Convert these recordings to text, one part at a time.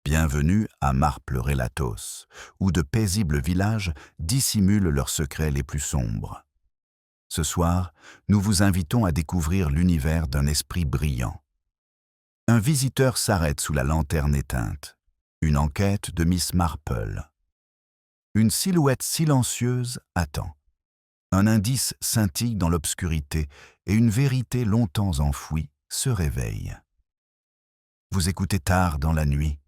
Bienvenue à Marple-Relatos, où de paisibles villages dissimulent leurs secrets les plus sombres. Ce soir, nous vous invitons à découvrir l'univers d'un esprit brillant. Un visiteur s'arrête sous la lanterne éteinte. Une enquête de Miss Marple. Une silhouette silencieuse attend. Un indice scintille dans l'obscurité et une vérité longtemps enfouie se réveille. Vous écoutez tard dans la nuit.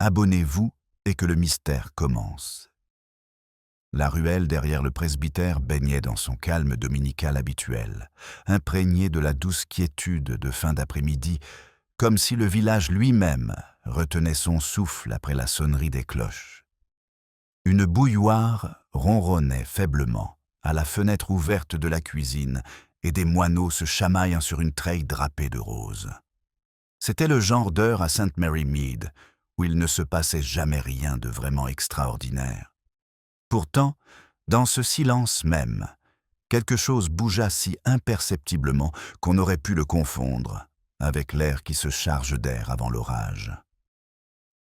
Abonnez-vous et que le mystère commence. La ruelle derrière le presbytère baignait dans son calme dominical habituel, imprégné de la douce quiétude de fin d'après-midi, comme si le village lui-même retenait son souffle après la sonnerie des cloches. Une bouilloire ronronnait faiblement à la fenêtre ouverte de la cuisine et des moineaux se chamaillent sur une treille drapée de roses. C'était le genre d'heure à St. Mary Mead, où il ne se passait jamais rien de vraiment extraordinaire. Pourtant, dans ce silence même, quelque chose bougea si imperceptiblement qu'on aurait pu le confondre avec l'air qui se charge d'air avant l'orage.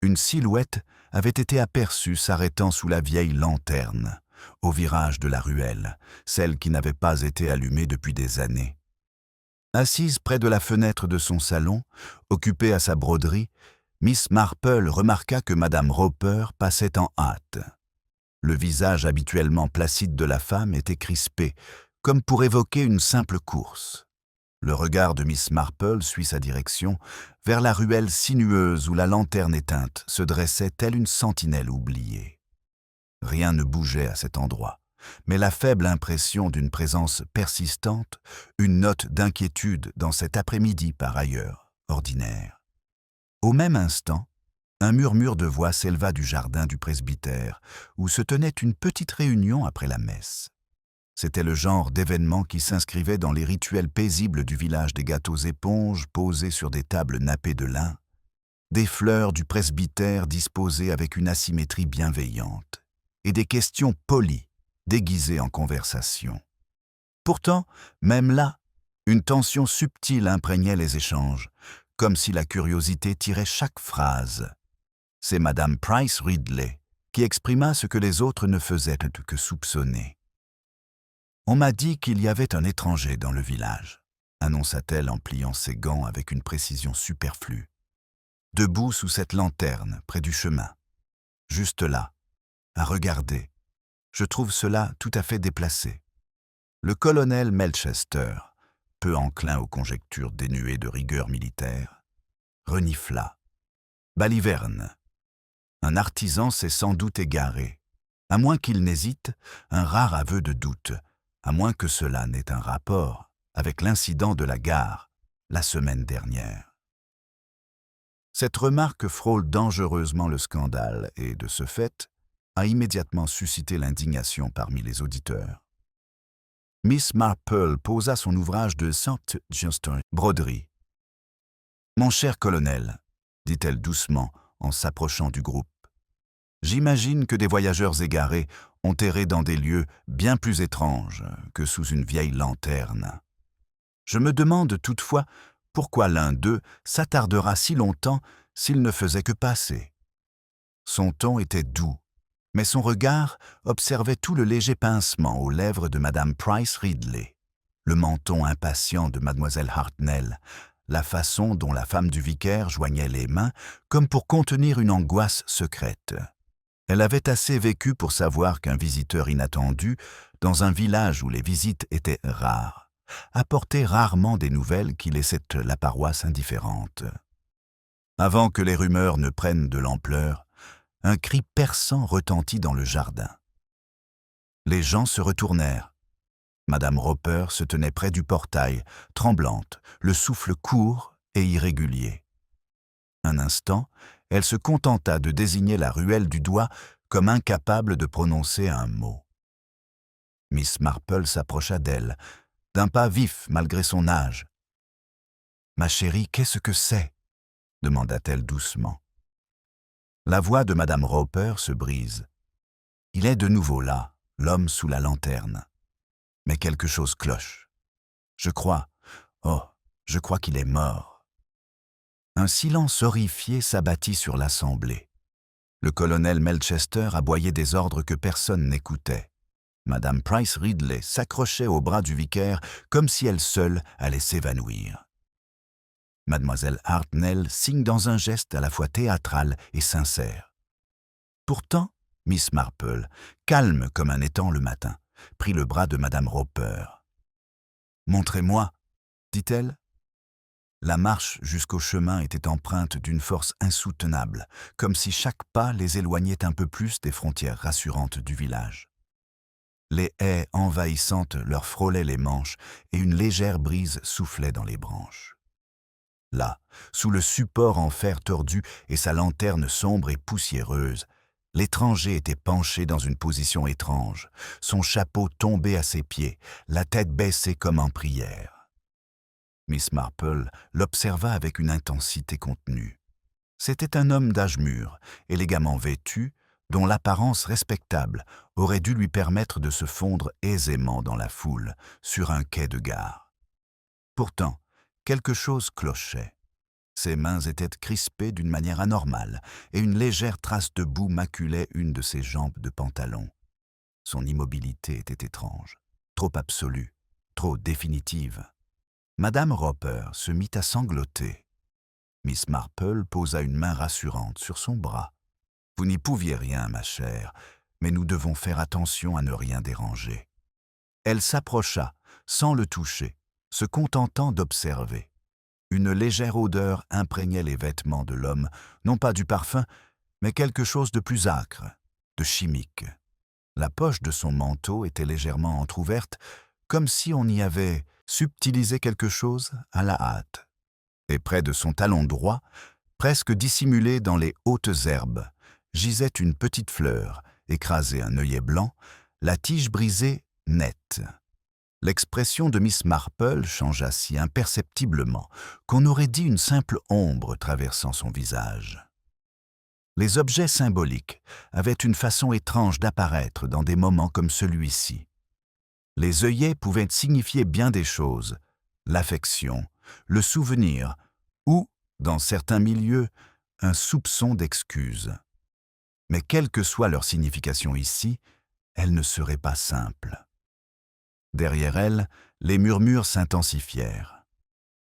Une silhouette avait été aperçue s'arrêtant sous la vieille lanterne, au virage de la ruelle, celle qui n'avait pas été allumée depuis des années. Assise près de la fenêtre de son salon, occupée à sa broderie, Miss Marple remarqua que Madame Roper passait en hâte. Le visage habituellement placide de la femme était crispé, comme pour évoquer une simple course. Le regard de Miss Marple suit sa direction vers la ruelle sinueuse où la lanterne éteinte se dressait telle une sentinelle oubliée. Rien ne bougeait à cet endroit, mais la faible impression d'une présence persistante, une note d'inquiétude dans cet après-midi par ailleurs ordinaire. Au même instant, un murmure de voix s'éleva du jardin du presbytère, où se tenait une petite réunion après la messe. C'était le genre d'événement qui s'inscrivait dans les rituels paisibles du village des gâteaux éponges posés sur des tables nappées de lin, des fleurs du presbytère disposées avec une asymétrie bienveillante, et des questions polies, déguisées en conversation. Pourtant, même là, une tension subtile imprégnait les échanges, comme si la curiosité tirait chaque phrase. C'est Madame Price Ridley qui exprima ce que les autres ne faisaient que soupçonner. « On m'a dit qu'il y avait un étranger dans le village », annonça-t-elle en pliant ses gants avec une précision superflue. « Debout sous cette lanterne, près du chemin. Juste là, à regarder. Je trouve cela tout à fait déplacé. Le colonel Melchester, peu enclin aux conjectures dénuées de rigueur militaire, renifla. Baliverne. Un artisan s'est sans doute égaré. À moins qu'il n'hésite, un rare aveu de doute, à moins que cela n'ait un rapport avec l'incident de la gare, la semaine dernière. Cette remarque frôle dangereusement le scandale et, de ce fait, a immédiatement suscité l'indignation parmi les auditeurs. Miss Marple posa son ouvrage de St. Johnston, broderie. « Mon cher colonel, » dit-elle doucement en s'approchant du groupe, « j'imagine que des voyageurs égarés ont erré dans des lieux bien plus étranges que sous une vieille lanterne. Je me demande toutefois pourquoi l'un d'eux s'attardera si longtemps s'il ne faisait que passer. » Son ton était doux, mais son regard observait tout le léger pincement aux lèvres de Madame Price Ridley, le menton impatient de Mademoiselle Hartnell, la façon dont la femme du vicaire joignait les mains comme pour contenir une angoisse secrète. Elle avait assez vécu pour savoir qu'un visiteur inattendu, dans un village où les visites étaient rares, apportait rarement des nouvelles qui laissaient la paroisse indifférente. Avant que les rumeurs ne prennent de l'ampleur, un cri perçant retentit dans le jardin. Les gens se retournèrent. Madame Roper se tenait près du portail, tremblante, le souffle court et irrégulier. Un instant, elle se contenta de désigner la ruelle du doigt comme incapable de prononcer un mot. Miss Marple s'approcha d'elle, d'un pas vif malgré son âge. « Ma chérie, qu'est-ce que c'est ?» demanda-t-elle doucement. La voix de Madame Roper se brise. Il est de nouveau là, l'homme sous la lanterne. Mais quelque chose cloche. Je crois qu'il est mort. Un silence horrifié s'abattit sur l'assemblée. Le colonel Melchester aboyait des ordres que personne n'écoutait. Madame Price Ridley s'accrochait au bras du vicaire comme si elle seule allait s'évanouir. Mademoiselle Hartnell signe dans un geste à la fois théâtral et sincère. Pourtant, Miss Marple, calme comme un étang le matin, prit le bras de Madame Roper. « Montrez-moi, dit-elle. La marche jusqu'au chemin était empreinte d'une force insoutenable, comme si chaque pas les éloignait un peu plus des frontières rassurantes du village. Les haies envahissantes leur frôlaient les manches et une légère brise soufflait dans les branches. Là, sous le support en fer tordu et sa lanterne sombre et poussiéreuse, l'étranger était penché dans une position étrange, son chapeau tombé à ses pieds, la tête baissée comme en prière. Miss Marple l'observa avec une intensité contenue. C'était un homme d'âge mûr, élégamment vêtu, dont l'apparence respectable aurait dû lui permettre de se fondre aisément dans la foule, sur un quai de gare. Pourtant, quelque chose clochait. Ses mains étaient crispées d'une manière anormale, et une légère trace de boue maculait une de ses jambes de pantalon. Son immobilité était étrange, trop absolue, trop définitive. Madame Roper se mit à sangloter. Miss Marple posa une main rassurante sur son bras. « Vous n'y pouviez rien, ma chère, mais nous devons faire attention à ne rien déranger. » Elle s'approcha, sans le toucher, se contentant d'observer. Une légère odeur imprégnait les vêtements de l'homme, non pas du parfum, mais quelque chose de plus âcre, de chimique. La poche de son manteau était légèrement entr'ouverte, comme si on y avait subtilisé quelque chose à la hâte. Et près de son talon droit, presque dissimulée dans les hautes herbes, gisait une petite fleur, écrasée un œillet blanc, la tige brisée nette. L'expression de Miss Marple changea si imperceptiblement qu'on aurait dit une simple ombre traversant son visage. Les objets symboliques avaient une façon étrange d'apparaître dans des moments comme celui-ci. Les œillets pouvaient signifier bien des choses, l'affection, le souvenir ou, dans certains milieux, un soupçon d'excuse. Mais quelle que soit leur signification ici, elle ne serait pas simple. Derrière elle, les murmures s'intensifièrent.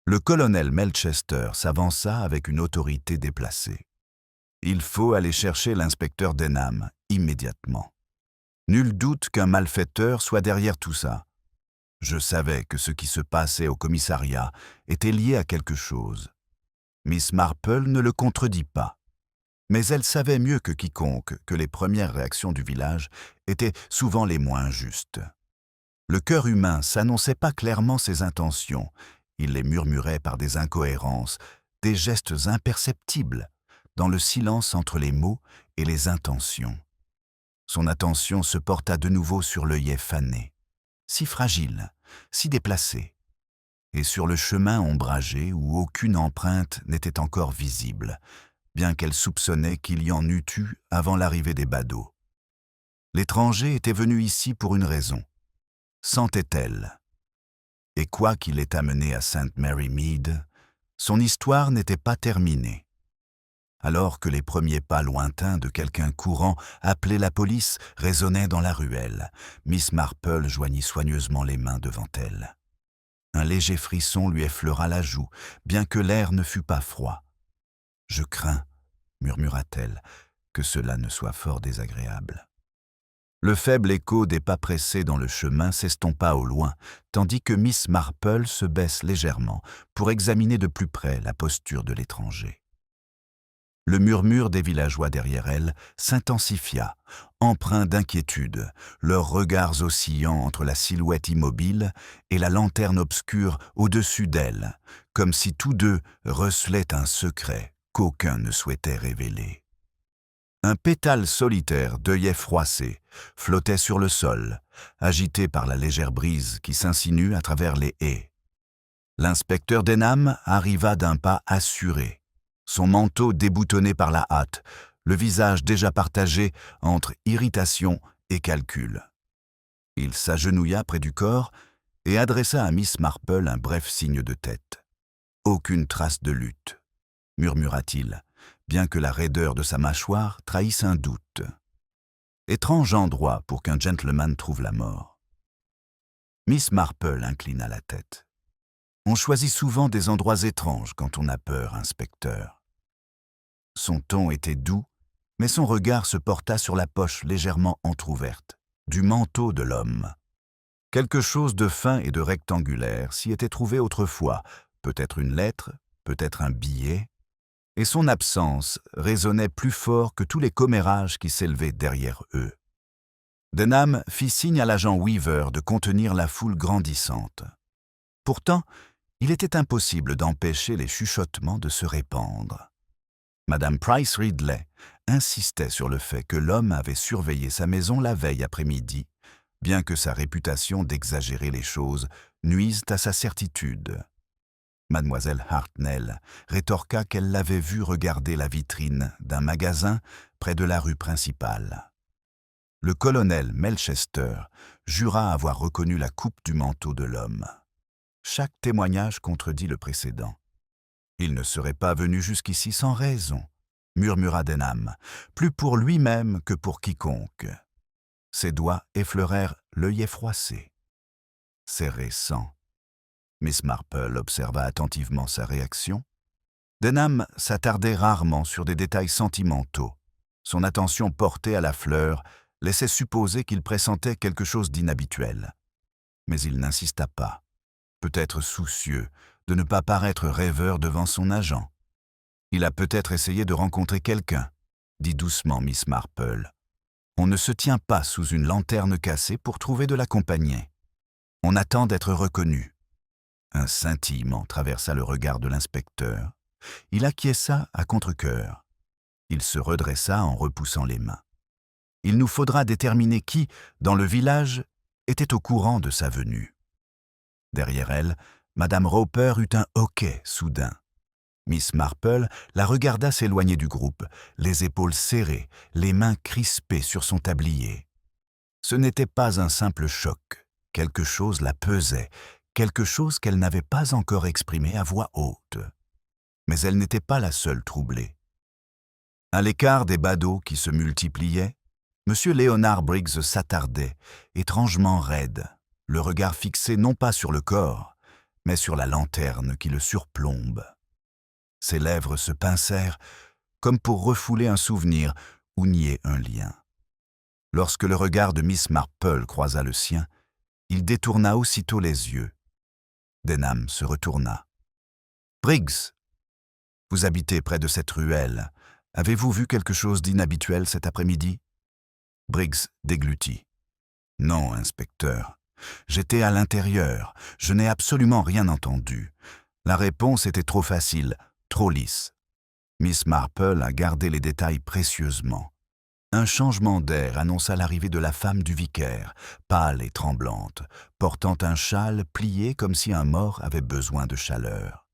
Le colonel Melchester s'avança avec une autorité déplacée. « Il faut aller chercher l'inspecteur Denham, immédiatement. Nul doute qu'un malfaiteur soit derrière tout ça. Je savais que ce qui se passait au commissariat était lié à quelque chose. » Miss Marple ne le contredit pas. Mais elle savait mieux que quiconque que les premières réactions du village étaient souvent les moins justes. Le cœur humain s'annonçait pas clairement ses intentions, il les murmurait par des incohérences, des gestes imperceptibles, dans le silence entre les mots et les intentions. Son attention se porta de nouveau sur l'œillet fané, si fragile, si déplacé, et sur le chemin ombragé où aucune empreinte n'était encore visible, bien qu'elle soupçonnait qu'il y en eût eu avant l'arrivée des badauds. L'étranger était venu ici pour une raison. Sentait-elle. Et quoi qu'il ait amené à St. Mary Mead, son histoire n'était pas terminée. Alors que les premiers pas lointains de quelqu'un courant appelait la police résonnaient dans la ruelle, Miss Marple joignit soigneusement les mains devant elle. Un léger frisson lui effleura la joue, bien que l'air ne fût pas froid. « Je crains, murmura-t-elle, que cela ne soit fort désagréable. » Le faible écho des pas pressés dans le chemin s'estompa au loin, tandis que Miss Marple se baisse légèrement pour examiner de plus près la posture de l'étranger. Le murmure des villageois derrière elle s'intensifia, empreint d'inquiétude, leurs regards oscillant entre la silhouette immobile et la lanterne obscure au-dessus d'elle, comme si tous deux recelaient un secret qu'aucun ne souhaitait révéler. Un pétale solitaire d'œillet froissé flottait sur le sol, agité par la légère brise qui s'insinue à travers les haies. L'inspecteur Denham arriva d'un pas assuré, son manteau déboutonné par la hâte, le visage déjà partagé entre irritation et calcul. Il s'agenouilla près du corps et adressa à Miss Marple un bref signe de tête. Aucune trace de lutte. murmura-t-il, bien que la raideur de sa mâchoire trahisse un doute. Étrange endroit pour qu'un gentleman trouve la mort. Miss Marple inclina la tête. On choisit souvent des endroits étranges quand on a peur, inspecteur. Son ton était doux, mais son regard se porta sur la poche légèrement entr'ouverte, du manteau de l'homme. Quelque chose de fin et de rectangulaire s'y était trouvé autrefois, peut-être une lettre, peut-être un billet, et son absence résonnait plus fort que tous les commérages qui s'élevaient derrière eux. Denham fit signe à l'agent Weaver de contenir la foule grandissante. Pourtant, il était impossible d'empêcher les chuchotements de se répandre. Madame Price Ridley insistait sur le fait que l'homme avait surveillé sa maison la veille après-midi, bien que sa réputation d'exagérer les choses nuise à sa certitude. Mademoiselle Hartnell rétorqua qu'elle l'avait vu regarder la vitrine d'un magasin près de la rue principale. Le colonel Melchester jura avoir reconnu la coupe du manteau de l'homme. Chaque témoignage contredit le précédent. Il ne serait pas venu jusqu'ici sans raison, murmura Denham, plus pour lui-même que pour quiconque. Ses doigts effleurèrent l'œillet froissé. C'est récent. Miss Marple observa attentivement sa réaction. Denham s'attardait rarement sur des détails sentimentaux. Son attention portée à la fleur laissait supposer qu'il pressentait quelque chose d'inhabituel. Mais il n'insista pas, peut-être soucieux de ne pas paraître rêveur devant son agent. Il a peut-être essayé de rencontrer quelqu'un, dit doucement Miss Marple. On ne se tient pas sous une lanterne cassée pour trouver de la compagnie. On attend d'être reconnu. Un scintillement traversa le regard de l'inspecteur. Il acquiesça à contre-cœur. Il se redressa en repoussant les mains. Il nous faudra déterminer qui, dans le village, était au courant de sa venue. Derrière elle, Madame Roper eut un hoquet soudain. Miss Marple la regarda s'éloigner du groupe, les épaules serrées, les mains crispées sur son tablier. Ce n'était pas un simple choc. Quelque chose la pesait, quelque chose qu'elle n'avait pas encore exprimé à voix haute. Mais elle n'était pas la seule troublée. À l'écart des badauds qui se multipliaient, M. Léonard Briggs s'attardait, étrangement raide, le regard fixé non pas sur le corps, mais sur la lanterne qui le surplombe. Ses lèvres se pincèrent, comme pour refouler un souvenir ou nier un lien. Lorsque le regard de Miss Marple croisa le sien, il détourna aussitôt les yeux. Denham se retourna. « Briggs, vous habitez près de cette ruelle. Avez-vous vu quelque chose d'inhabituel cet après-midi » Briggs déglutit. « Non, inspecteur. J'étais à l'intérieur. Je n'ai absolument rien entendu. La réponse était trop facile, trop lisse. » Miss Marple a gardé les détails précieusement. Un changement d'air annonça l'arrivée de la femme du vicaire, pâle et tremblante, portant un châle plié comme si un mort avait besoin de chaleur.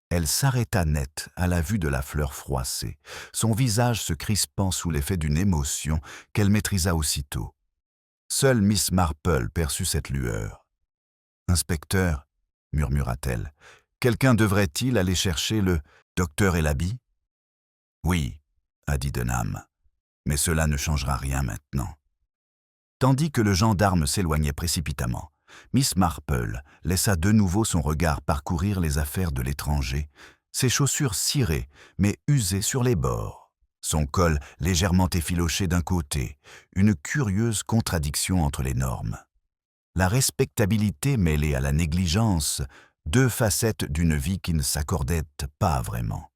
Elle s'arrêta net à la vue de la fleur froissée, son visage se crispant sous l'effet d'une émotion qu'elle maîtrisa aussitôt. Seule Miss Marple perçut cette lueur. « Inspecteur, » murmura-t-elle, « quelqu'un devrait-il aller chercher le docteur et l'habit ?»« Oui, » a dit Denham, « mais cela ne changera rien maintenant. » Tandis que le gendarme s'éloignait précipitamment, Miss Marple laissa de nouveau son regard parcourir les affaires de l'étranger, ses chaussures cirées mais usées sur les bords, son col légèrement effiloché d'un côté, une curieuse contradiction entre les normes. La respectabilité mêlée à la négligence, deux facettes d'une vie qui ne s'accordaient pas vraiment.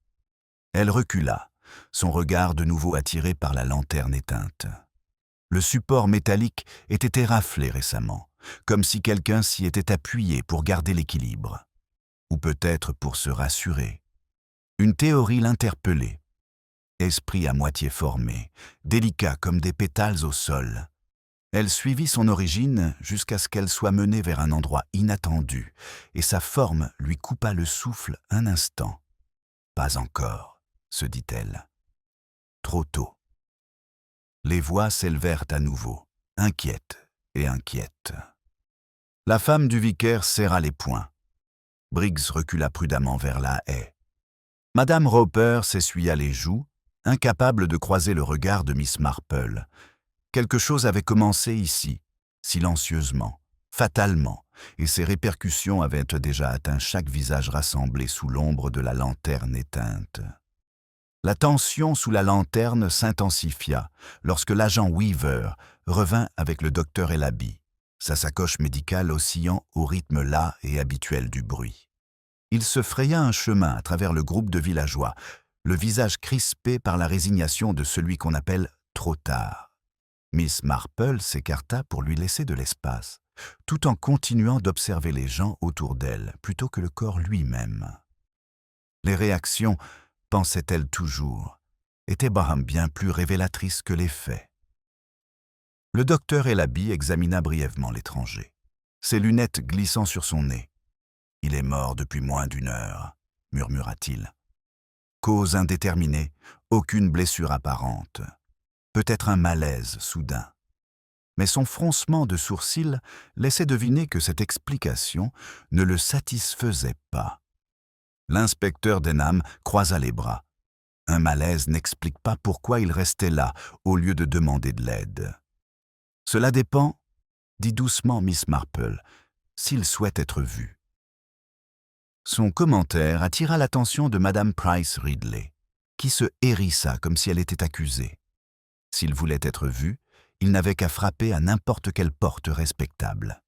Elle recula, son regard de nouveau attiré par la lanterne éteinte. Le support métallique était éraflé récemment, comme si quelqu'un s'y était appuyé pour garder l'équilibre. Ou peut-être pour se rassurer. Une théorie l'interpellait. Esprit à moitié formé, délicat comme des pétales au sol. Elle suivit son origine jusqu'à ce qu'elle soit menée vers un endroit inattendu, et sa forme lui coupa le souffle un instant. « Pas encore », se dit-elle. Trop tôt. Les voix s'élevèrent à nouveau, inquiètes et inquiètes. La femme du vicaire serra les poings. Briggs recula prudemment vers la haie. Madame Roper s'essuya les joues, incapable de croiser le regard de Miss Marple. Quelque chose avait commencé ici, silencieusement, fatalement, et ses répercussions avaient déjà atteint chaque visage rassemblé sous l'ombre de la lanterne éteinte. La tension sous la lanterne s'intensifia lorsque l'agent Weaver revint avec le docteur Elaby, sa sacoche médicale oscillant au rythme las et habituel du bruit. Il se fraya un chemin à travers le groupe de villageois, le visage crispé par la résignation de celui qu'on appelle « trop tard ». Miss Marple s'écarta pour lui laisser de l'espace, tout en continuant d'observer les gens autour d'elle plutôt que le corps lui-même. Les réactions, pensait-elle toujours, étaient bien plus révélatrices que les faits. Le docteur Elaby examina brièvement l'étranger, ses lunettes glissant sur son nez. « Il est mort depuis moins d'1 heure », murmura-t-il. Cause indéterminée, aucune blessure apparente. Peut-être un malaise soudain. Mais son froncement de sourcils laissait deviner que cette explication ne le satisfaisait pas. L'inspecteur Denham croisa les bras. Un malaise n'explique pas pourquoi il restait là, au lieu de demander de l'aide. « Cela dépend, » dit doucement Miss Marple, « s'il souhaite être vu. » Son commentaire attira l'attention de Madame Price Ridley, qui se hérissa comme si elle était accusée. S'il voulait être vu, il n'avait qu'à frapper à n'importe quelle porte respectable.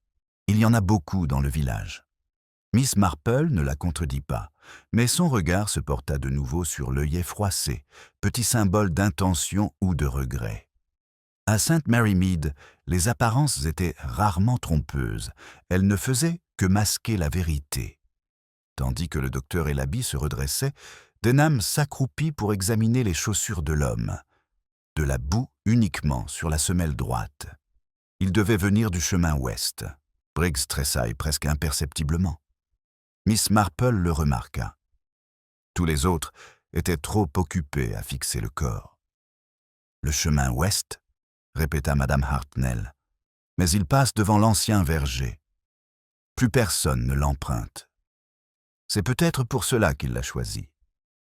Il y en a beaucoup dans le village. Miss Marple ne la contredit pas, mais son regard se porta de nouveau sur l'œillet froissé, petit symbole d'intention ou de regret. À Sainte Mary Mead, les apparences étaient rarement trompeuses, elles ne faisaient que masquer la vérité. Tandis que le docteur Elaby se redressait, Denham s'accroupit pour examiner les chaussures de l'homme. De la boue uniquement sur la semelle droite. Il devait venir du chemin ouest. Briggs tressaille presque imperceptiblement. Miss Marple le remarqua. Tous les autres étaient trop occupés à fixer le corps. « Le chemin ouest ?» répéta Madame Hartnell. « Mais il passe devant l'ancien verger. Plus personne ne l'emprunte. C'est peut-être pour cela qu'il l'a choisi, »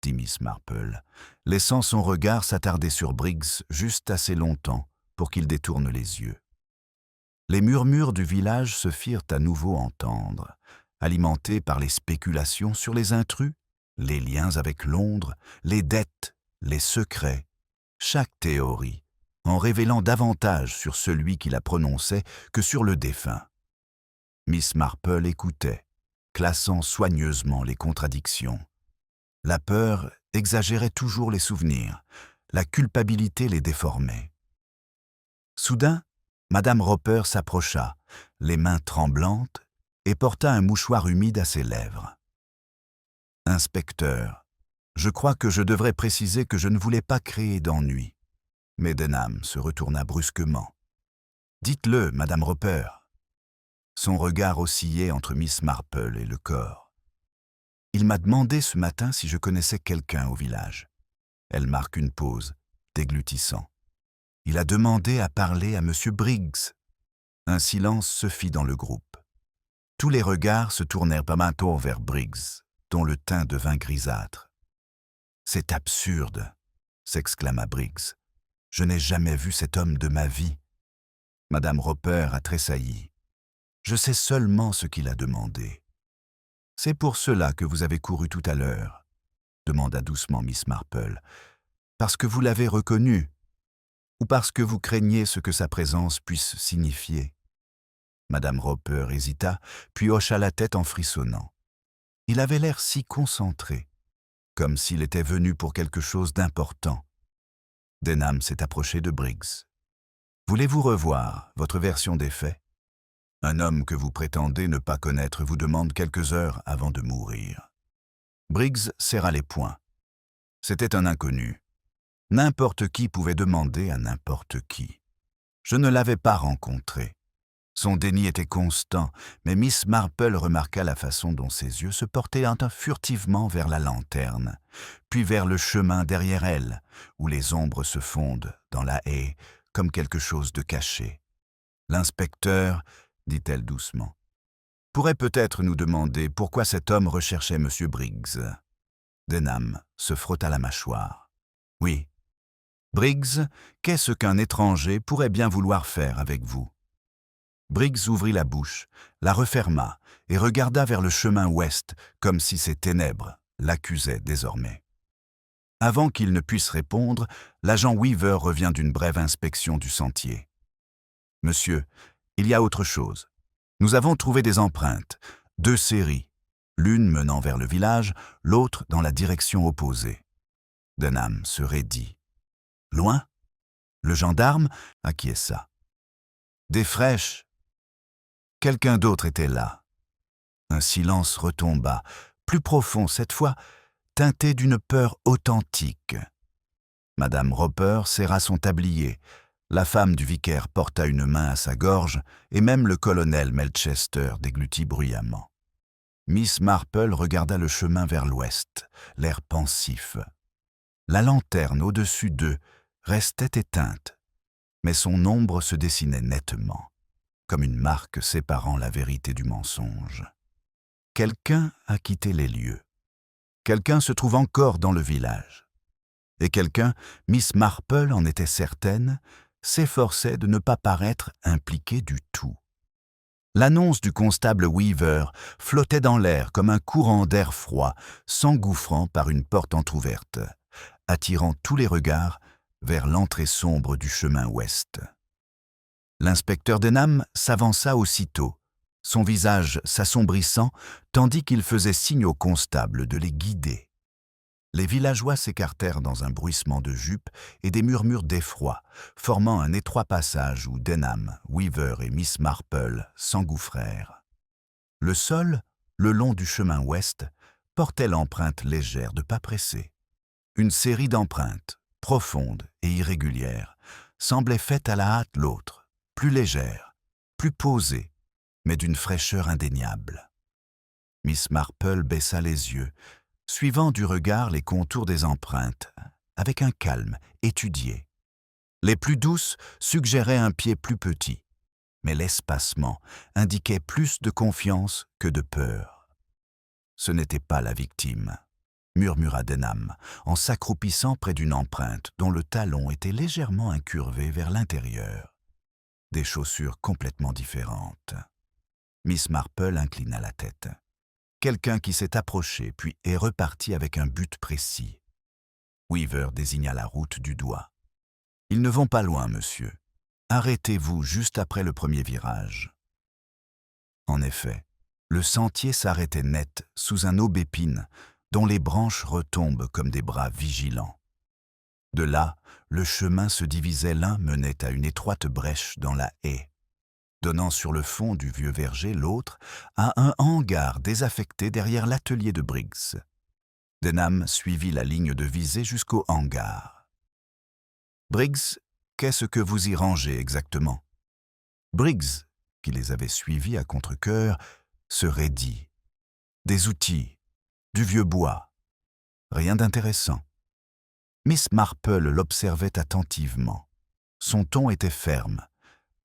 dit Miss Marple, laissant son regard s'attarder sur Briggs juste assez longtemps pour qu'il détourne les yeux. Les murmures du village se firent à nouveau entendre, alimentés par les spéculations sur les intrus, les liens avec Londres, les dettes, les secrets, chaque théorie, en révélant davantage sur celui qui la prononçait que sur le défunt. Miss Marple écoutait, classant soigneusement les contradictions. La peur exagérait toujours les souvenirs, la culpabilité les déformait. Soudain, Madame Roper s'approcha, les mains tremblantes, et porta un mouchoir humide à ses lèvres. « Inspecteur, je crois que je devrais préciser que je ne voulais pas créer d'ennui. » Mais Denham se retourna brusquement. « Dites-le, Madame Roper. » Son regard oscillait entre Miss Marple et le corps. « Il m'a demandé ce matin si je connaissais quelqu'un au village. » Elle marque une pause, déglutissant. « Il a demandé à parler à Monsieur Briggs. » Un silence se fit dans le groupe. Tous les regards se tournèrent par un tour vers Briggs, dont le teint devint grisâtre. « C'est absurde !» s'exclama Briggs. « Je n'ai jamais vu cet homme de ma vie. » Madame Roper a tressailli. « Je sais seulement ce qu'il a demandé. »« C'est pour cela que vous avez couru tout à l'heure ?» demanda doucement Miss Marple. « Parce que vous l'avez reconnu, ou parce que vous craignez ce que sa présence puisse signifier ?» Madame Roper hésita, puis hocha la tête en frissonnant. Il avait l'air si concentré, comme s'il était venu pour quelque chose d'important. Denham s'est approché de Briggs. « Voulez-vous revoir votre version des faits ? Un homme que vous prétendez ne pas connaître vous demande quelques heures avant de mourir. » Briggs serra les poings. C'était un inconnu. N'importe qui pouvait demander à n'importe qui. Je ne l'avais pas rencontré. Son déni était constant, mais Miss Marple remarqua la façon dont ses yeux se portaient furtivement vers la lanterne, puis vers le chemin derrière elle, où les ombres se fondent dans la haie comme quelque chose de caché. « L'inspecteur, » dit-elle doucement, « pourrait peut-être nous demander pourquoi cet homme recherchait M. Briggs. » Denham se frotta la mâchoire. « Oui. Briggs, qu'est-ce qu'un étranger pourrait bien vouloir faire avec vous ?» Briggs ouvrit la bouche, la referma et regarda vers le chemin ouest, comme si ces ténèbres l'accusaient désormais. Avant qu'il ne puisse répondre, l'agent Weaver revient d'une brève inspection du sentier. « Monsieur, il y a autre chose. Nous avons trouvé des empreintes, 2 séries, l'une menant vers le village, l'autre dans la direction opposée. » Denham se raidit. « Loin ?» Le gendarme acquiesça. « Des fraîches. » Quelqu'un d'autre était là. Un silence retomba, plus profond cette fois, teinté d'une peur authentique. Madame Roper serra son tablier, la femme du vicaire porta une main à sa gorge, et même le colonel Melchester déglutit bruyamment. Miss Marple regarda le chemin vers l'ouest, l'air pensif. La lanterne au-dessus d'eux restait éteinte, mais son ombre se dessinait nettement, comme une marque séparant la vérité du mensonge. Quelqu'un a quitté les lieux. Quelqu'un se trouve encore dans le village. Et quelqu'un, Miss Marple en était certaine, s'efforçait de ne pas paraître impliqué du tout. L'annonce du constable Weaver flottait dans l'air comme un courant d'air froid, s'engouffrant par une porte entr'ouverte, attirant tous les regards vers l'entrée sombre du chemin ouest. L'inspecteur Denham s'avança aussitôt, son visage s'assombrissant tandis qu'il faisait signe au constable de les guider. Les villageois s'écartèrent dans un bruissement de jupes et des murmures d'effroi, formant un étroit passage où Denham, Weaver et Miss Marple s'engouffrèrent. Le sol, le long du chemin ouest, portait l'empreinte légère de pas pressés. Une série d'empreintes, profondes et irrégulières, semblait faite à la hâte l'autre, plus légère, plus posée, mais d'une fraîcheur indéniable. Miss Marple baissa les yeux, suivant du regard les contours des empreintes, avec un calme étudié. Les plus douces suggéraient un pied plus petit, mais l'espacement indiquait plus de confiance que de peur. « Ce n'était pas la victime », murmura Denham, en s'accroupissant près d'une empreinte dont le talon était légèrement incurvé vers l'intérieur. Des chaussures complètement différentes. Miss Marple inclina la tête. Quelqu'un qui s'est approché puis est reparti avec un but précis. Weaver désigna la route du doigt. « Ils ne vont pas loin, monsieur. Arrêtez-vous juste après le premier virage. » En effet, le sentier s'arrêtait net sous un aubépine dont les branches retombent comme des bras vigilants. De là, le chemin se divisait, l'un menait à une étroite brèche dans la haie, donnant sur le fond du vieux verger, l'autre à un hangar désaffecté derrière l'atelier de Briggs. Denham suivit la ligne de visée jusqu'au hangar. « Briggs, qu'est-ce que vous y rangez exactement ?» Briggs, qui les avait suivis à contre-cœur, se raidit. « Des outils, du vieux bois. Rien d'intéressant. » Miss Marple l'observait attentivement. Son ton était ferme,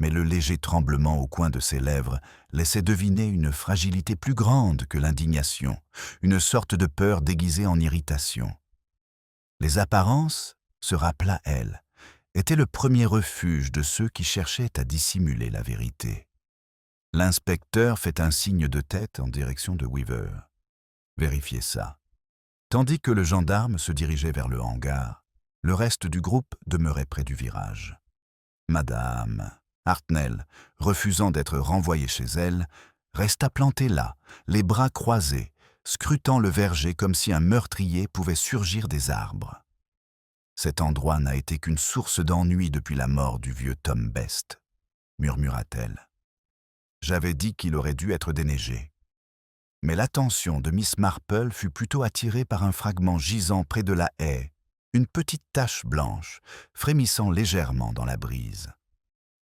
mais le léger tremblement au coin de ses lèvres laissait deviner une fragilité plus grande que l'indignation, une sorte de peur déguisée en irritation. Les apparences, se rappela elle, étaient le premier refuge de ceux qui cherchaient à dissimuler la vérité. L'inspecteur fait un signe de tête en direction de Weaver. Vérifiez ça. Tandis que le gendarme se dirigeait vers le hangar, le reste du groupe demeurait près du virage. Madame Hartnell, refusant d'être renvoyée chez elle, resta plantée là, les bras croisés, scrutant le verger comme si un meurtrier pouvait surgir des arbres. Cet endroit n'a été qu'une source d'ennui depuis la mort du vieux Tom Best, murmura-t-elle. J'avais dit qu'il aurait dû être déneigé. Mais l'attention de Miss Marple fut plutôt attirée par un fragment gisant près de la haie, une petite tache blanche, frémissant légèrement dans la brise.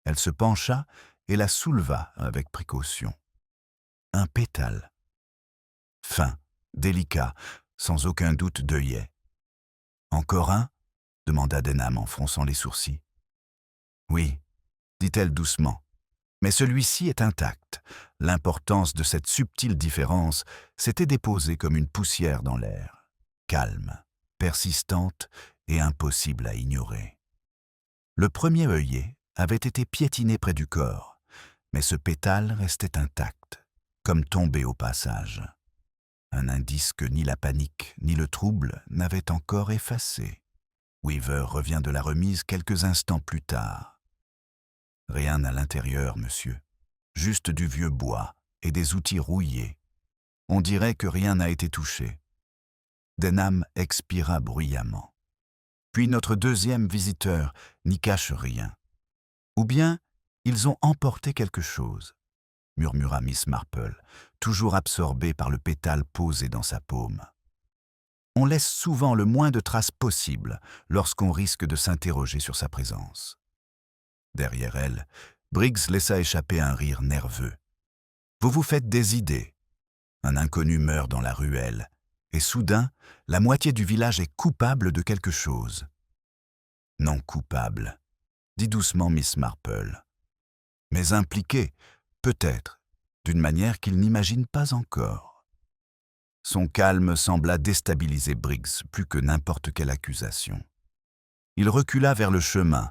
Elle se pencha et la souleva avec précaution. Un pétale. Fin, délicat, sans aucun doute d'œillet. « Encore un ?» demanda Denham en fronçant les sourcils. « Oui, » dit-elle doucement. Mais celui-ci est intact. L'importance de cette subtile différence s'était déposée comme une poussière dans l'air. calme, persistante et impossible à ignorer. Le premier œillet avait été piétiné près du corps, mais ce pétale restait intact, comme tombé au passage. Un indice que ni la panique ni le trouble n'avaient encore effacé. Weaver revient de la remise quelques instants plus tard. « Rien à l'intérieur, monsieur. Juste du vieux bois et des outils rouillés. On dirait que rien n'a été touché. » Denham expira bruyamment. Puis notre deuxième visiteur n'y cache rien. « Ou bien, ils ont emporté quelque chose, » murmura Miss Marple, toujours absorbée par le pétale posé dans sa paume. On laisse souvent le moins de traces possible lorsqu'on risque de s'interroger sur sa présence. Derrière elle, Briggs laissa échapper un rire nerveux. « Vous vous faites des idées. Un inconnu meurt dans la ruelle, et soudain, la moitié du village est coupable de quelque chose. »« Non coupable, » dit doucement Miss Marple. « Mais impliqué, peut-être, d'une manière qu'il n'imagine pas encore. » Son calme sembla déstabiliser Briggs plus que n'importe quelle accusation. Il recula vers le chemin,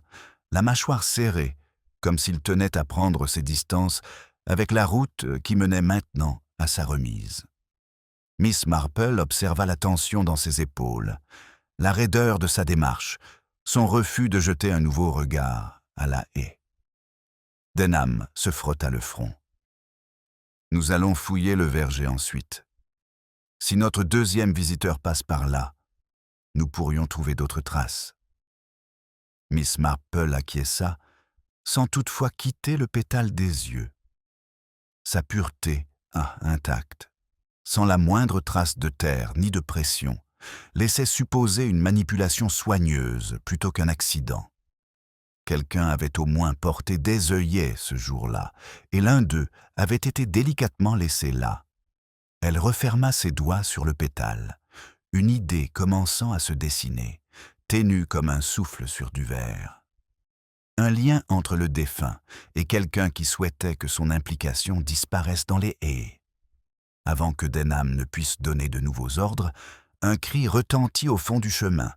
la mâchoire serrée, comme s'il tenait à prendre ses distances avec la route qui menait maintenant à sa remise. Miss Marple observa la tension dans ses épaules, la raideur de sa démarche, son refus de jeter un nouveau regard à la haie. Denham se frotta le front. « Nous allons fouiller le verger ensuite. Si notre deuxième visiteur passe par là, nous pourrions trouver d'autres traces. » Miss Marple acquiesça, sans toutefois quitter le pétale des yeux. Sa pureté, intacte, sans la moindre trace de terre ni de pression, laissait supposer une manipulation soigneuse plutôt qu'un accident. Quelqu'un avait au moins porté des œillets ce jour-là, et l'un d'eux avait été délicatement laissé là. Elle referma ses doigts sur le pétale, une idée commençant à se dessiner, ténue comme un souffle sur du verre. Un lien entre le défunt et quelqu'un qui souhaitait que son implication disparaisse dans les haies. Avant que Denham ne puisse donner de nouveaux ordres, un cri retentit au fond du chemin,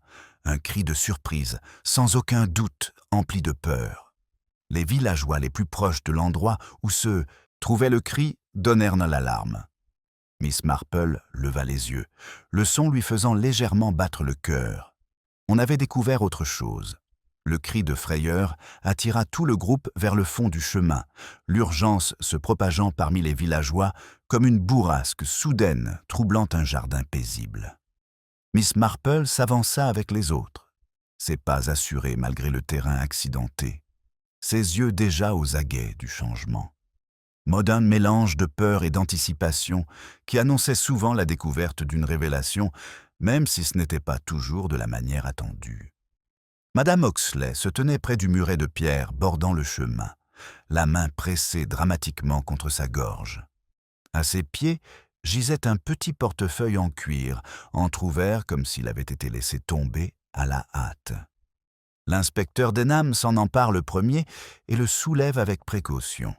un cri de surprise, sans aucun doute empli de peur. Les villageois les plus proches de l'endroit où se trouvait le cri donnèrent l'alarme. Miss Marple leva les yeux, le son lui faisant légèrement battre le cœur. On avait découvert autre chose. Le cri de frayeur attira tout le groupe vers le fond du chemin, l'urgence se propageant parmi les villageois comme une bourrasque soudaine troublant un jardin paisible. Miss Marple s'avança avec les autres, ses pas assurés malgré le terrain accidenté, ses yeux déjà aux aguets du changement. Modern mélange de peur et d'anticipation qui annonçait souvent la découverte d'une révélation, même si ce n'était pas toujours de la manière attendue. Madame Oxley se tenait près du muret de pierre bordant le chemin, la main pressée dramatiquement contre sa gorge. À ses pieds gisait un petit portefeuille en cuir, entrouvert comme s'il avait été laissé tomber à la hâte. L'inspecteur Denham s'en empare le premier et le soulève avec précaution.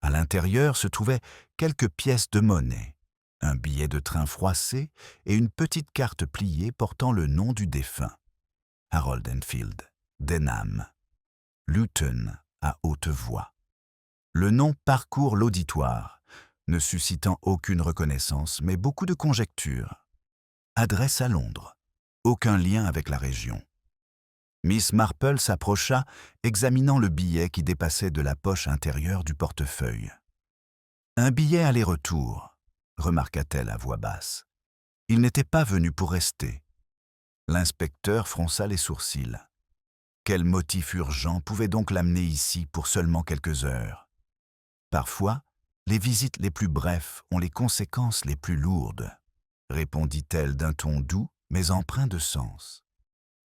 À l'intérieur se trouvaient quelques pièces de monnaie, un billet de train froissé et une petite carte pliée portant le nom du défunt. Harold Enfield, Denham. Luton à haute voix. Le nom parcourt l'auditoire, ne suscitant aucune reconnaissance, mais beaucoup de conjectures. Adresse à Londres. Aucun lien avec la région. Miss Marple s'approcha, examinant le billet qui dépassait de la poche intérieure du portefeuille. « Un billet aller-retour », remarqua-t-elle à voix basse. « Il n'était pas venu pour rester. » L'inspecteur fronça les sourcils. Quel motif urgent pouvait donc l'amener ici pour seulement quelques heures? Parfois, les visites les plus brefs ont les conséquences les plus lourdes, répondit-elle d'un ton doux mais empreint de sens.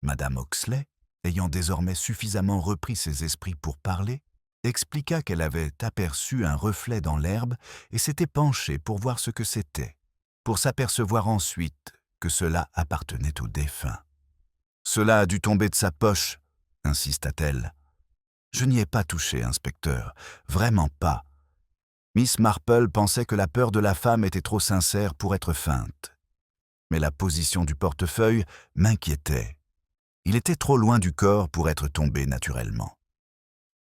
Madame Oxley, ayant désormais suffisamment repris ses esprits pour parler, expliqua qu'elle avait aperçu un reflet dans l'herbe et s'était penchée pour voir ce que c'était, pour s'apercevoir ensuite que cela appartenait au défunt. « Cela a dû tomber de sa poche, » insista-t-elle. « Je n'y ai pas touché, inspecteur, vraiment pas. » Miss Marple pensait que la peur de la femme était trop sincère pour être feinte. Mais la position du portefeuille m'inquiétait. Il était trop loin du corps pour être tombé naturellement.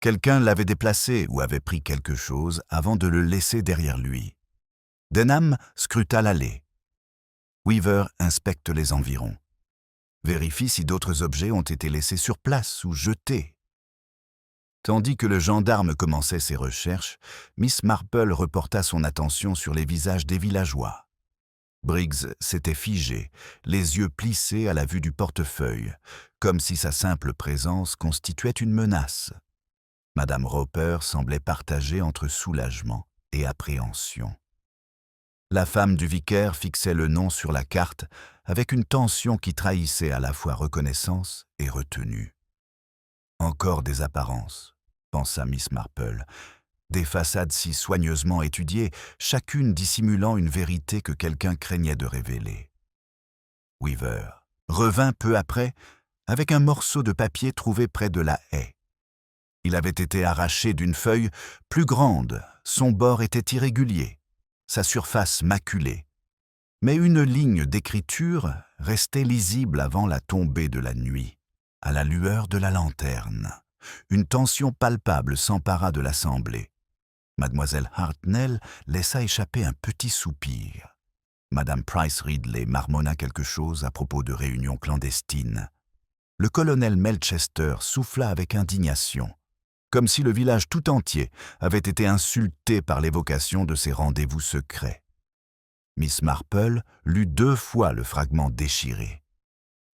Quelqu'un l'avait déplacé ou avait pris quelque chose avant de le laisser derrière lui. Denham scruta l'allée. Weaver inspecte les environs. Vérifie si d'autres objets ont été laissés sur place ou jetés. Tandis que le gendarme commençait ses recherches, Miss Marple reporta son attention sur les visages des villageois. Briggs s'était figé, les yeux plissés à la vue du portefeuille, comme si sa simple présence constituait une menace. Madame Roper semblait partagée entre soulagement et appréhension. La femme du vicaire fixait le nom sur la carte avec une tension qui trahissait à la fois reconnaissance et retenue. Encore des apparences, pensa Miss Marple, des façades si soigneusement étudiées, chacune dissimulant une vérité que quelqu'un craignait de révéler. Weaver revint peu après avec un morceau de papier trouvé près de la haie. Il avait été arraché d'une feuille plus grande, son bord était irrégulier, sa surface maculée. Mais une ligne d'écriture restait lisible avant la tombée de la nuit, à la lueur de la lanterne. Une tension palpable s'empara de l'assemblée. Mademoiselle Hartnell laissa échapper un petit soupir. Madame Price Ridley marmonna quelque chose à propos de réunions clandestines. Le colonel Melchester souffla avec indignation, comme si le village tout entier avait été insulté par l'évocation de ces rendez-vous secrets. Miss Marple lut 2 fois le fragment déchiré.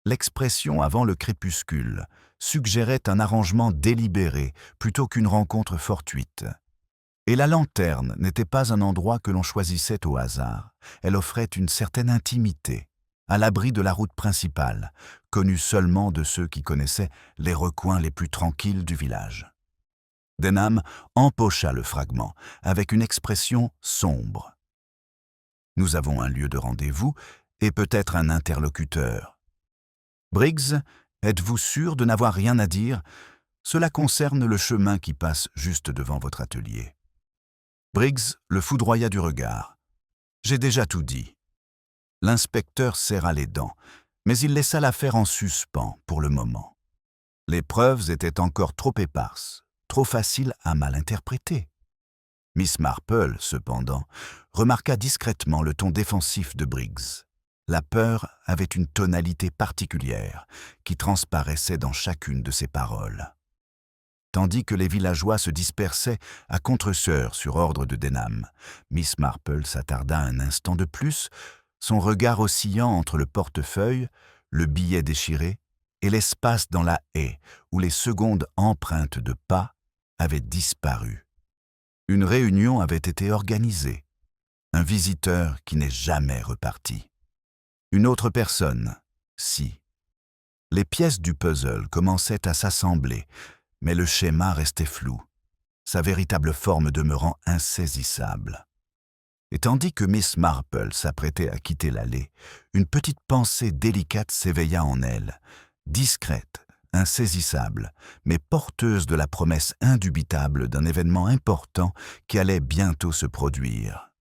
L'expression avant le crépuscule suggérait un arrangement délibéré plutôt qu'une rencontre fortuite. Et la lanterne n'était pas un endroit que l'on choisissait au hasard. Elle offrait une certaine intimité, à l'abri de la route principale, connue seulement de ceux qui connaissaient les recoins les plus tranquilles du village. Denham empocha le fragment avec une expression sombre. « Nous avons un lieu de rendez-vous et peut-être un interlocuteur. Briggs, êtes-vous sûr de n'avoir rien à dire? Cela concerne le chemin qui passe juste devant votre atelier. » Briggs le foudroya du regard. « J'ai déjà tout dit. » L'inspecteur serra les dents, mais il laissa l'affaire en suspens pour le moment. Les preuves étaient encore trop éparses, trop faciles à mal interpréter. Miss Marple, cependant, remarqua discrètement le ton défensif de Briggs. La peur avait une tonalité particulière qui transparaissait dans chacune de ses paroles. Tandis que les villageois se dispersaient à contre-sœur sur ordre de Denham, Miss Marple s'attarda un instant de plus, son regard oscillant entre le portefeuille, le billet déchiré et l'espace dans la haie où les secondes empreintes de pas avaient disparu. Une réunion avait été organisée, un visiteur qui n'est jamais reparti. Une autre personne, si. Les pièces du puzzle commençaient à s'assembler, mais le schéma restait flou, sa véritable forme demeurant insaisissable. Et tandis que Miss Marple s'apprêtait à quitter l'allée, une petite pensée délicate s'éveilla en elle, discrète, insaisissable, mais porteuse de la promesse indubitable d'un événement important qui allait bientôt se produire.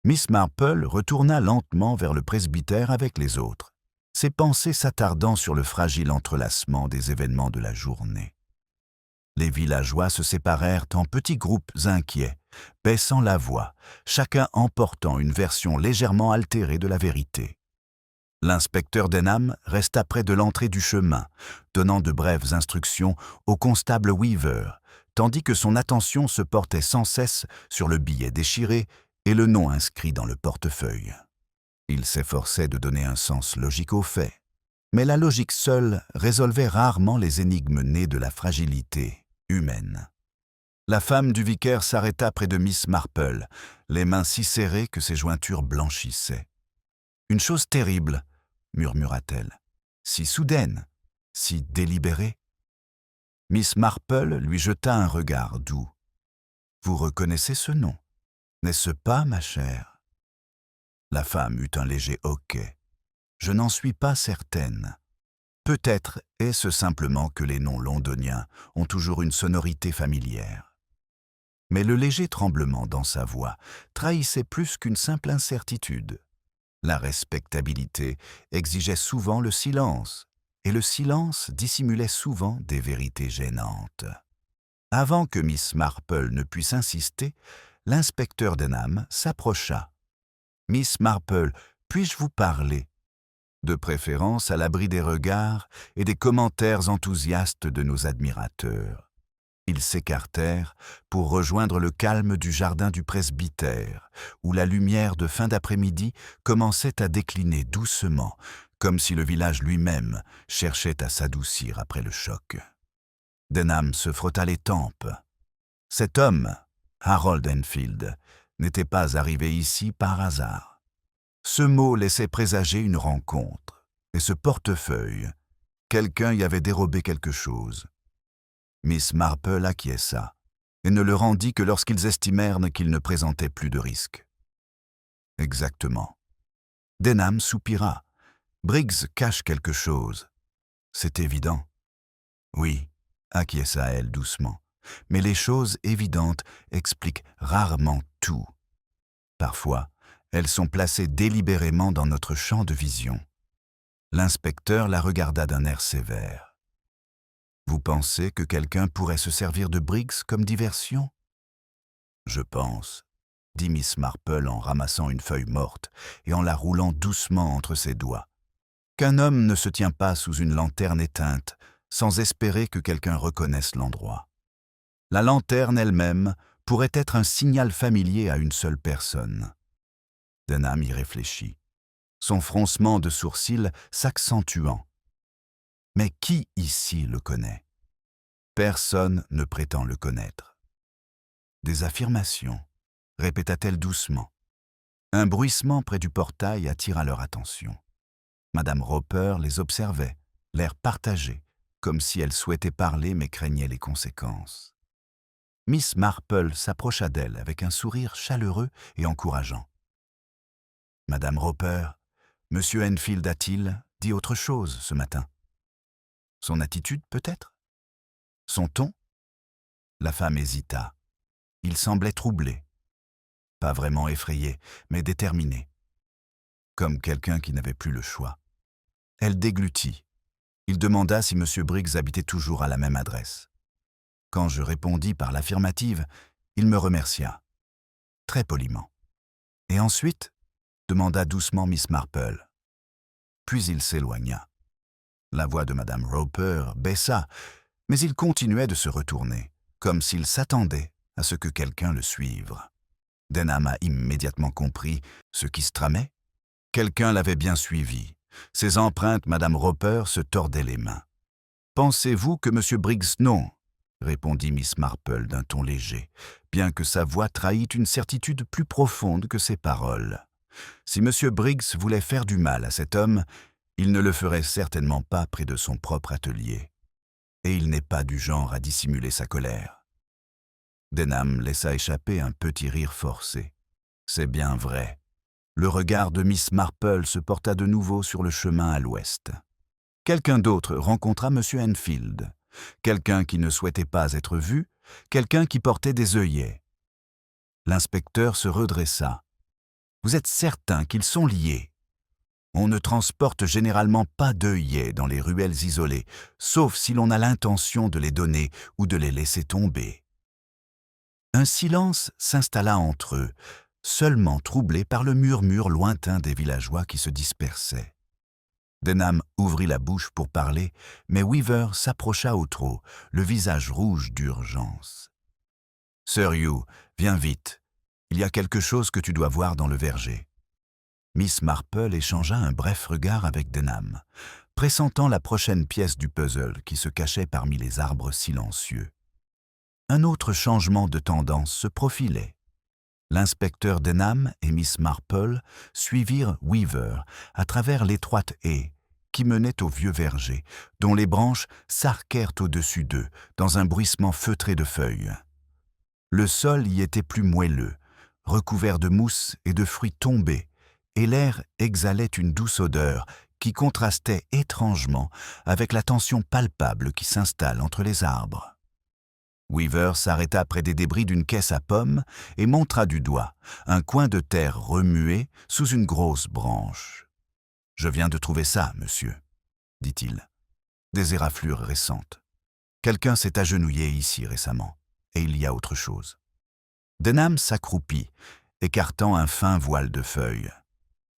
Miss Marple retourna lentement vers le presbytère avec les autres, ses pensées s'attardant sur le fragile entrelacement des événements de la journée. Les villageois se séparèrent en petits groupes inquiets, baissant la voix, chacun emportant une version légèrement altérée de la vérité. L'inspecteur Denham resta près de l'entrée du chemin, donnant de brèves instructions au constable Weaver, tandis que son attention se portait sans cesse sur le billet déchiré et le nom inscrit dans le portefeuille. Il s'efforçait de donner un sens logique aux faits, mais la logique seule résolvait rarement les énigmes nées de la fragilité humaine. La femme du vicaire s'arrêta près de Miss Marple, les mains si serrées que ses jointures blanchissaient. « Une chose terrible, » murmura-t-elle, « si soudaine, si délibérée. » Miss Marple lui jeta un regard doux. « Vous reconnaissez ce nom, n'est-ce pas, ma chère ?» La femme eut un léger hoquet. « Je n'en suis pas certaine. Peut-être est-ce simplement que les noms londoniens ont toujours une sonorité familière. » Mais le léger tremblement dans sa voix trahissait plus qu'une simple incertitude. La respectabilité exigeait souvent le silence, et le silence dissimulait souvent des vérités gênantes. Avant que Miss Marple ne puisse insister, l'inspecteur Denham s'approcha. « Miss Marple, puis-je vous parler ?» De préférence à l'abri des regards et des commentaires enthousiastes de nos admirateurs. Ils s'écartèrent pour rejoindre le calme du jardin du presbytère, où la lumière de fin d'après-midi commençait à décliner doucement, comme si le village lui-même cherchait à s'adoucir après le choc. Denham se frotta les tempes. Cet homme, Harold Enfield, n'était pas arrivé ici par hasard. Ce mot laissait présager une rencontre, et ce portefeuille, quelqu'un y avait dérobé quelque chose. Miss Marple acquiesça, et ne le rendit que lorsqu'ils estimèrent qu'il ne présentait plus de risque. Exactement. Denham soupira. Briggs cache quelque chose. C'est évident. Oui, acquiesça elle doucement, mais les choses évidentes expliquent rarement tout. Parfois, elles sont placées délibérément dans notre champ de vision. L'inspecteur la regarda d'un air sévère. « Vous pensez que quelqu'un pourrait se servir de Briggs comme diversion ?»« Je pense, » dit Miss Marple en ramassant une feuille morte et en la roulant doucement entre ses doigts, « qu'un homme ne se tient pas sous une lanterne éteinte sans espérer que quelqu'un reconnaisse l'endroit. La lanterne elle-même pourrait être un signal familier à une seule personne. » Denham y réfléchit, son froncement de sourcils s'accentuant. « Mais qui ici le connaît ? Personne ne prétend le connaître. » « Des affirmations, » répéta-t-elle doucement. Un bruissement près du portail attira leur attention. Madame Roper les observait, l'air partagé, comme si elle souhaitait parler mais craignait les conséquences. Miss Marple s'approcha d'elle avec un sourire chaleureux et encourageant. « Madame Roper, Monsieur Enfield a-t-il dit autre chose ce matin ? Son attitude peut-être ? Son ton ?» La femme hésita. Il semblait troublé. Pas vraiment effrayé, mais déterminé. Comme quelqu'un qui n'avait plus le choix. Elle déglutit. Il demanda si M. Briggs habitait toujours à la même adresse. Quand je répondis par l'affirmative, il me remercia. Très poliment. « Et ensuite ?» demanda doucement Miss Marple. Puis il s'éloigna. La voix de Madame Roper baissa, mais il continuait de se retourner, comme s'il s'attendait à ce que quelqu'un le suive. Denham a immédiatement compris ce qui se tramait. Quelqu'un l'avait bien suivi. Ses empreintes, Madame Roper, se tordaient les mains. « Pensez-vous que M. Briggs... » « Non, » répondit Miss Marple d'un ton léger, bien que sa voix trahît une certitude plus profonde que ses paroles. Si M. Briggs voulait faire du mal à cet homme, il ne le ferait certainement pas près de son propre atelier. Et il n'est pas du genre à dissimuler sa colère. Denham laissa échapper un petit rire forcé. C'est bien vrai. Le regard de Miss Marple se porta de nouveau sur le chemin à l'ouest. Quelqu'un d'autre rencontra M. Enfield. Quelqu'un qui ne souhaitait pas être vu, quelqu'un qui portait des œillets. L'inspecteur se redressa. « Vous êtes certain qu'ils sont liés ? On ne transporte généralement pas d'œillets dans les ruelles isolées, sauf si l'on a l'intention de les donner ou de les laisser tomber. » Un silence s'installa entre eux, seulement troublé par le murmure lointain des villageois qui se dispersaient. Denham ouvrit la bouche pour parler, mais Weaver s'approcha au trot, le visage rouge d'urgence. « Sir Hugh, viens vite. Il y a quelque chose que tu dois voir dans le verger. » Miss Marple échangea un bref regard avec Denham, pressentant la prochaine pièce du puzzle qui se cachait parmi les arbres silencieux. Un autre changement de tendance se profilait. L'inspecteur Denham et Miss Marple suivirent Weaver à travers l'étroite haie qui menait au vieux verger, dont les branches s'arquèrent au-dessus d'eux dans un bruissement feutré de feuilles. Le sol y était plus moelleux, recouvert de mousse et de fruits tombés, et l'air exhalait une douce odeur qui contrastait étrangement avec la tension palpable qui s'installe entre les arbres. Weaver s'arrêta près des débris d'une caisse à pommes et montra du doigt un coin de terre remué sous une grosse branche. « Je viens de trouver ça, monsieur, » dit-il. « Des éraflures récentes. Quelqu'un s'est agenouillé ici récemment, et il y a autre chose. » Denham s'accroupit, écartant un fin voile de feuilles.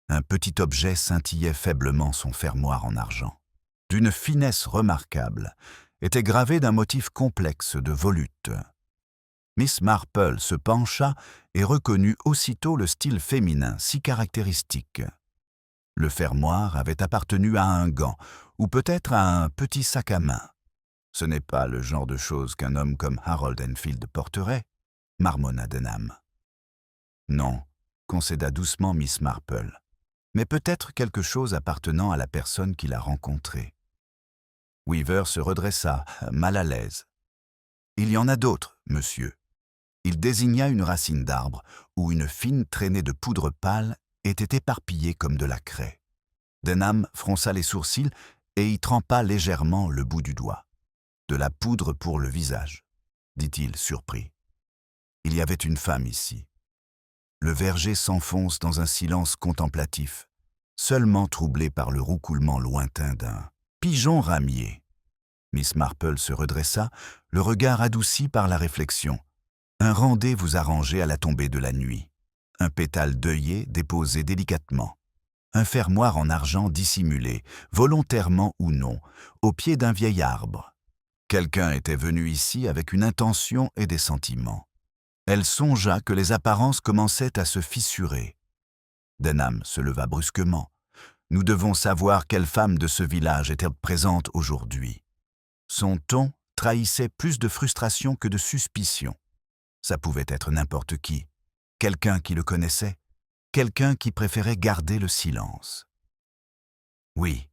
Un petit objet scintillait faiblement son fermoir en argent. D'une finesse remarquable, était gravé d'un motif complexe de volutes. Miss Marple se pencha et reconnut aussitôt le style féminin si caractéristique. Le fermoir avait appartenu à un gant, ou peut-être à un petit sac à main. Ce n'est pas le genre de choses qu'un homme comme Harold Enfield porterait, marmonna Denham. Non, concéda doucement Miss Marple, mais peut-être quelque chose appartenant à la personne qui l'a rencontré. Weaver se redressa, mal à l'aise. « Il y en a d'autres, monsieur. » Il désigna une racine d'arbre où une fine traînée de poudre pâle était éparpillée comme de la craie. Denham fronça les sourcils et y trempa légèrement le bout du doigt. « De la poudre pour le visage, » dit-il surpris. Il y avait une femme ici. Le verger s'enfonce dans un silence contemplatif, seulement troublé par le roucoulement lointain d'un pigeon ramier. Miss Marple se redressa, le regard adouci par la réflexion. Un rendez-vous arrangé à la tombée de la nuit. Un pétale d'œillet déposé délicatement. Un fermoir en argent dissimulé, volontairement ou non, au pied d'un vieil arbre. Quelqu'un était venu ici avec une intention et des sentiments. Elle songea que les apparences commençaient à se fissurer. Denham se leva brusquement. Nous devons savoir quelle femme de ce village était présente aujourd'hui. Son ton trahissait plus de frustration que de suspicion. Ça pouvait être n'importe qui. Quelqu'un qui le connaissait, quelqu'un qui préférait garder le silence. « Oui, »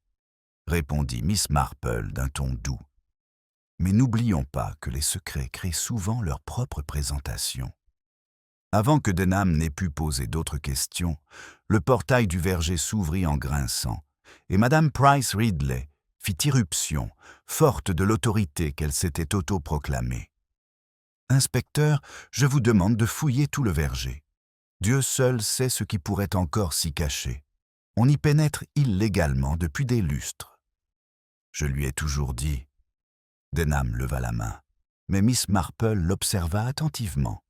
répondit Miss Marple d'un ton doux. Mais n'oublions pas que les secrets créent souvent leur propre présentation. Avant que Denham n'ait pu poser d'autres questions, le portail du verger s'ouvrit en grinçant, et Madame Price Ridley fit irruption, forte de l'autorité qu'elle s'était autoproclamée. « Inspecteur, je vous demande de fouiller tout le verger. Dieu seul sait ce qui pourrait encore s'y cacher. On y pénètre illégalement depuis des lustres. » Je lui ai toujours dit. Denham leva la main, mais Miss Marple l'observa attentivement.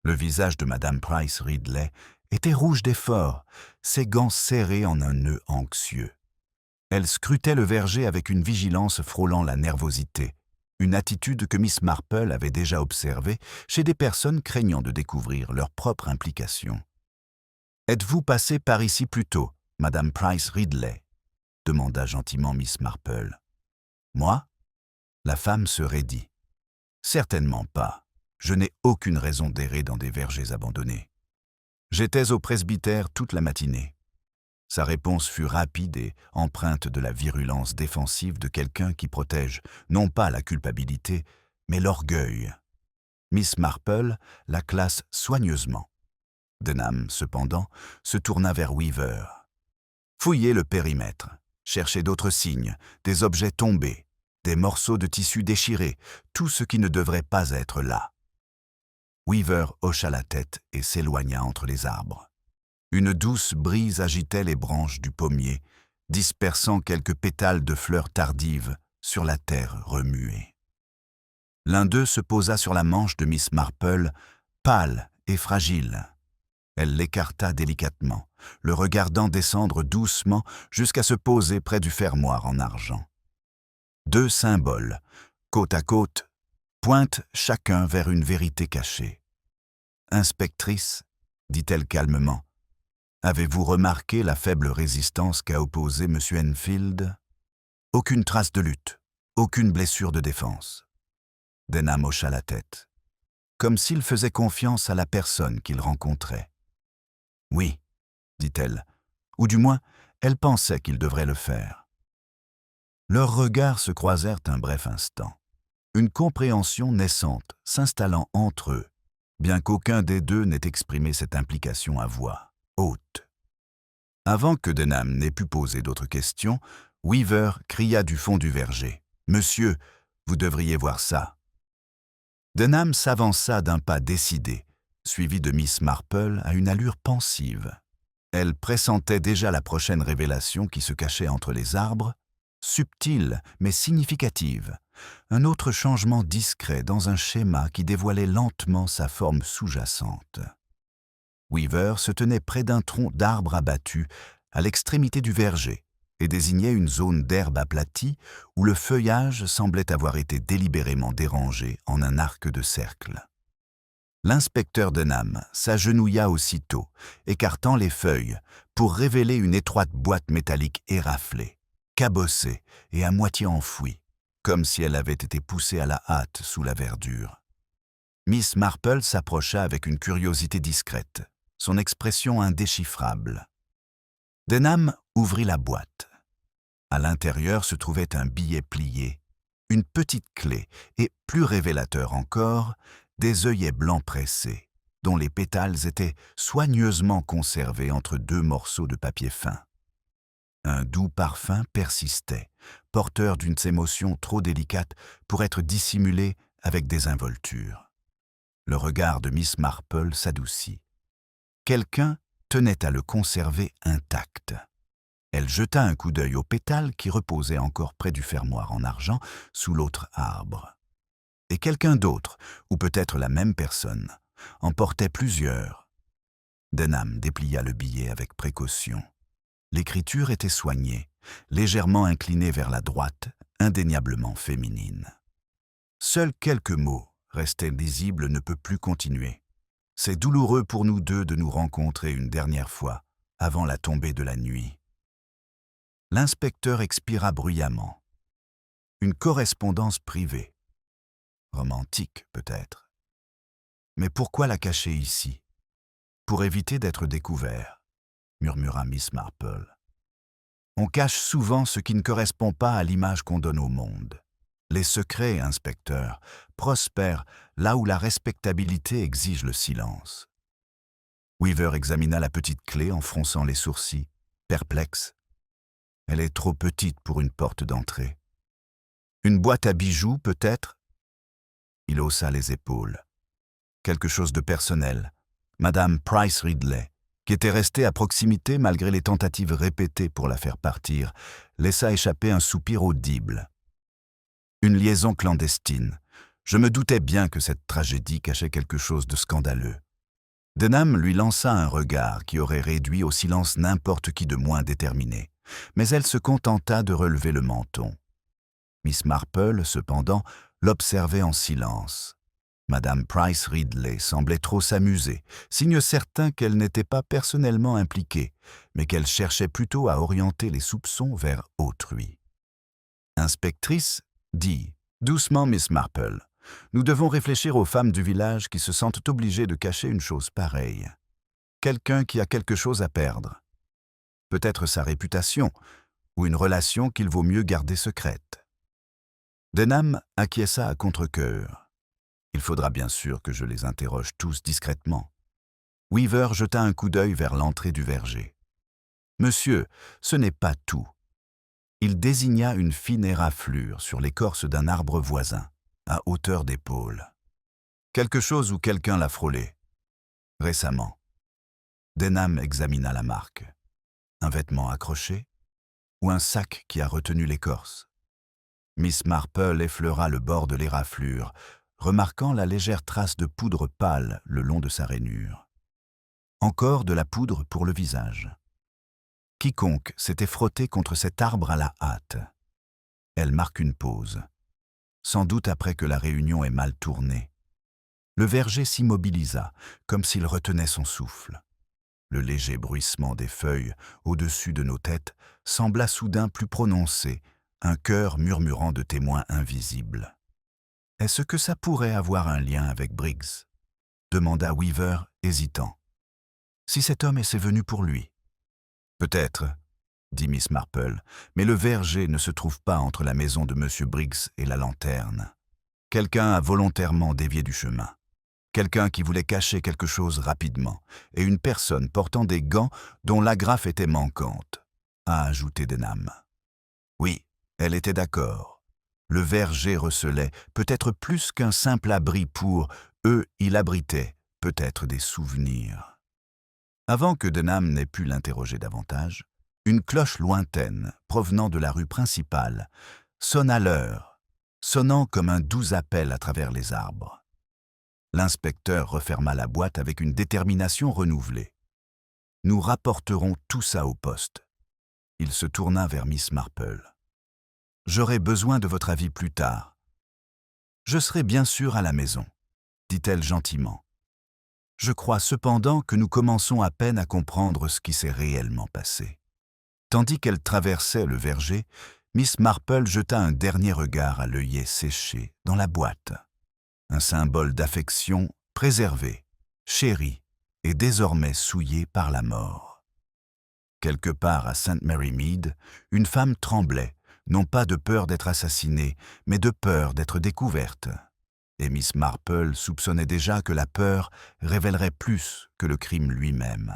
Le visage de Madame Price Ridley était rouge d'effort, ses gants serrés en un nœud anxieux. Elle scrutait le verger avec une vigilance frôlant la nervosité, une attitude que Miss Marple avait déjà observée chez des personnes craignant de découvrir leur propre implication. « Êtes-vous passé par ici plus tôt, Madame Price Ridley ?» demanda gentiment Miss Marple. « Moi ?» La femme se raidit. « Certainement pas. Je n'ai aucune raison d'errer dans des vergers abandonnés. J'étais au presbytère toute la matinée. » Sa réponse fut rapide et empreinte de la virulence défensive de quelqu'un qui protège non pas la culpabilité, mais l'orgueil. Miss Marple la classe soigneusement. Denham, cependant, se tourna vers Weaver. « Fouillez le périmètre, cherchez d'autres signes, des objets tombés, des morceaux de tissu déchirés, tout ce qui ne devrait pas être là. » Weaver hocha la tête et s'éloigna entre les arbres. Une douce brise agitait les branches du pommier, dispersant quelques pétales de fleurs tardives sur la terre remuée. L'un d'eux se posa sur la manche de Miss Marple, pâle et fragile. Elle l'écarta délicatement, le regardant descendre doucement jusqu'à se poser près du fermoir en argent. Deux symboles, côte à côte, pointent chacun vers une vérité cachée. « Inspectrice, » dit-elle calmement, « avez-vous remarqué la faible résistance qu'a opposée M. Enfield ? Aucune trace de lutte, aucune blessure de défense. » Denham hocha la tête, comme s'il faisait confiance à la personne qu'il rencontrait. « Oui, » dit-elle, ou du moins, elle pensait qu'il devrait le faire. Leurs regards se croisèrent un bref instant. Une compréhension naissante s'installant entre eux, bien qu'aucun des deux n'ait exprimé cette implication à voix haute. Avant que Denham n'ait pu poser d'autres questions, Weaver cria du fond du verger. « Monsieur, vous devriez voir ça. » Denham s'avança d'un pas décidé, suivi de Miss Marple à une allure pensive. Elle pressentait déjà la prochaine révélation qui se cachait entre les arbres, subtile mais significative, un autre changement discret dans un schéma qui dévoilait lentement sa forme sous-jacente. Weaver se tenait près d'un tronc d'arbre abattu à l'extrémité du verger et désignait une zone d'herbe aplatie où le feuillage semblait avoir été délibérément dérangé en un arc de cercle. L'inspecteur Denham s'agenouilla aussitôt, écartant les feuilles, pour révéler une étroite boîte métallique éraflée, cabossée et à moitié enfouie, comme si elle avait été poussée à la hâte sous la verdure. Miss Marple s'approcha avec une curiosité discrète, son expression indéchiffrable. Denham ouvrit la boîte. À l'intérieur se trouvait un billet plié, une petite clé et, plus révélateur encore, des œillets blancs pressés, dont les pétales étaient soigneusement conservés entre deux morceaux de papier fin. Un doux parfum persistait, porteur d'une émotion trop délicate pour être dissimulée avec des involtures. Le regard de Miss Marple s'adoucit. Quelqu'un tenait à le conserver intact. Elle jeta un coup d'œil aux pétales qui reposaient encore près du fermoir en argent sous l'autre arbre. Et quelqu'un d'autre, ou peut-être la même personne, en portait plusieurs. Denham déplia le billet avec précaution. L'écriture était soignée, légèrement inclinée vers la droite, indéniablement féminine. Seuls quelques mots restaient lisibles. Ne peut plus continuer. C'est douloureux pour nous deux de nous rencontrer une dernière fois, avant la tombée de la nuit. L'inspecteur expira bruyamment. Une correspondance privée. Romantique, peut-être. Mais pourquoi la cacher ici? Pour éviter d'être découvert, murmura Miss Marple. On cache souvent ce qui ne correspond pas à l'image qu'on donne au monde. Les secrets, inspecteur, prospèrent là où la respectabilité exige le silence. Weaver examina la petite clé en fronçant les sourcils, perplexe. Elle est trop petite pour une porte d'entrée. Une boîte à bijoux, peut-être? Il haussa les épaules. Quelque chose de personnel. Madame Price Ridley, qui était restée à proximité malgré les tentatives répétées pour la faire partir, laissa échapper un soupir audible. Une liaison clandestine. Je me doutais bien que cette tragédie cachait quelque chose de scandaleux. Denham lui lança un regard qui aurait réduit au silence n'importe qui de moins déterminé, mais elle se contenta de relever le menton. Miss Marple, cependant, l'observait en silence. Madame Price Ridley semblait trop s'amuser, signe certain qu'elle n'était pas personnellement impliquée, mais qu'elle cherchait plutôt à orienter les soupçons vers autrui. « Inspectrice, dit doucement Miss Marple, nous devons réfléchir aux femmes du village qui se sentent obligées de cacher une chose pareille. Quelqu'un qui a quelque chose à perdre. Peut-être sa réputation, ou une relation qu'il vaut mieux garder secrète. » Denham acquiesça à contre-cœur. Il faudra bien sûr que je les interroge tous discrètement. Weaver jeta un coup d'œil vers l'entrée du verger. « Monsieur, ce n'est pas tout. » Il désigna une fine éraflure sur l'écorce d'un arbre voisin, à hauteur d'épaule. Quelque chose où quelqu'un l'a frôlé. Récemment. Denham examina la marque. Un vêtement accroché ou un sac qui a retenu l'écorce. Miss Marple effleura le bord de l'éraflure, remarquant la légère trace de poudre pâle le long de sa rainure. Encore de la poudre pour le visage. Quiconque s'était frotté contre cet arbre à la hâte. Elle marque une pause, sans doute après que la réunion ait mal tourné. Le verger s'immobilisa, comme s'il retenait son souffle. Le léger bruissement des feuilles au-dessus de nos têtes sembla soudain plus prononcé, un chœur murmurant de témoins invisibles. « Est-ce que ça pourrait avoir un lien avec Briggs ?» demanda Weaver, hésitant. « Si cet homme est venu pour lui. »« Peut-être, » dit Miss Marple, « mais le verger ne se trouve pas entre la maison de M. Briggs et la lanterne. Quelqu'un a volontairement dévié du chemin. Quelqu'un qui voulait cacher quelque chose rapidement, et une personne portant des gants dont l'agrafe était manquante, » a ajouté Denham. « Oui, elle était d'accord. Le verger recelait, peut-être plus qu'un simple abri pour eux, il abritait peut-être des souvenirs. Avant que Denham n'ait pu l'interroger davantage, une cloche lointaine, provenant de la rue principale, sonna l'heure, sonnant comme un doux appel à travers les arbres. L'inspecteur referma la boîte avec une détermination renouvelée. « Nous rapporterons tout ça au poste. » Il se tourna vers Miss Marple. « J'aurai besoin de votre avis plus tard. »« Je serai bien sûr à la maison, » dit-elle gentiment. « Je crois cependant que nous commençons à peine à comprendre ce qui s'est réellement passé. » Tandis qu'elle traversait le verger, Miss Marple jeta un dernier regard à l'œillet séché dans la boîte. Un symbole d'affection préservé, chéri et désormais souillé par la mort. Quelque part à St. Mary Mead, une femme tremblait, non pas de peur d'être assassinée, mais de peur d'être découverte. Et Miss Marple soupçonnait déjà que la peur révélerait plus que le crime lui-même.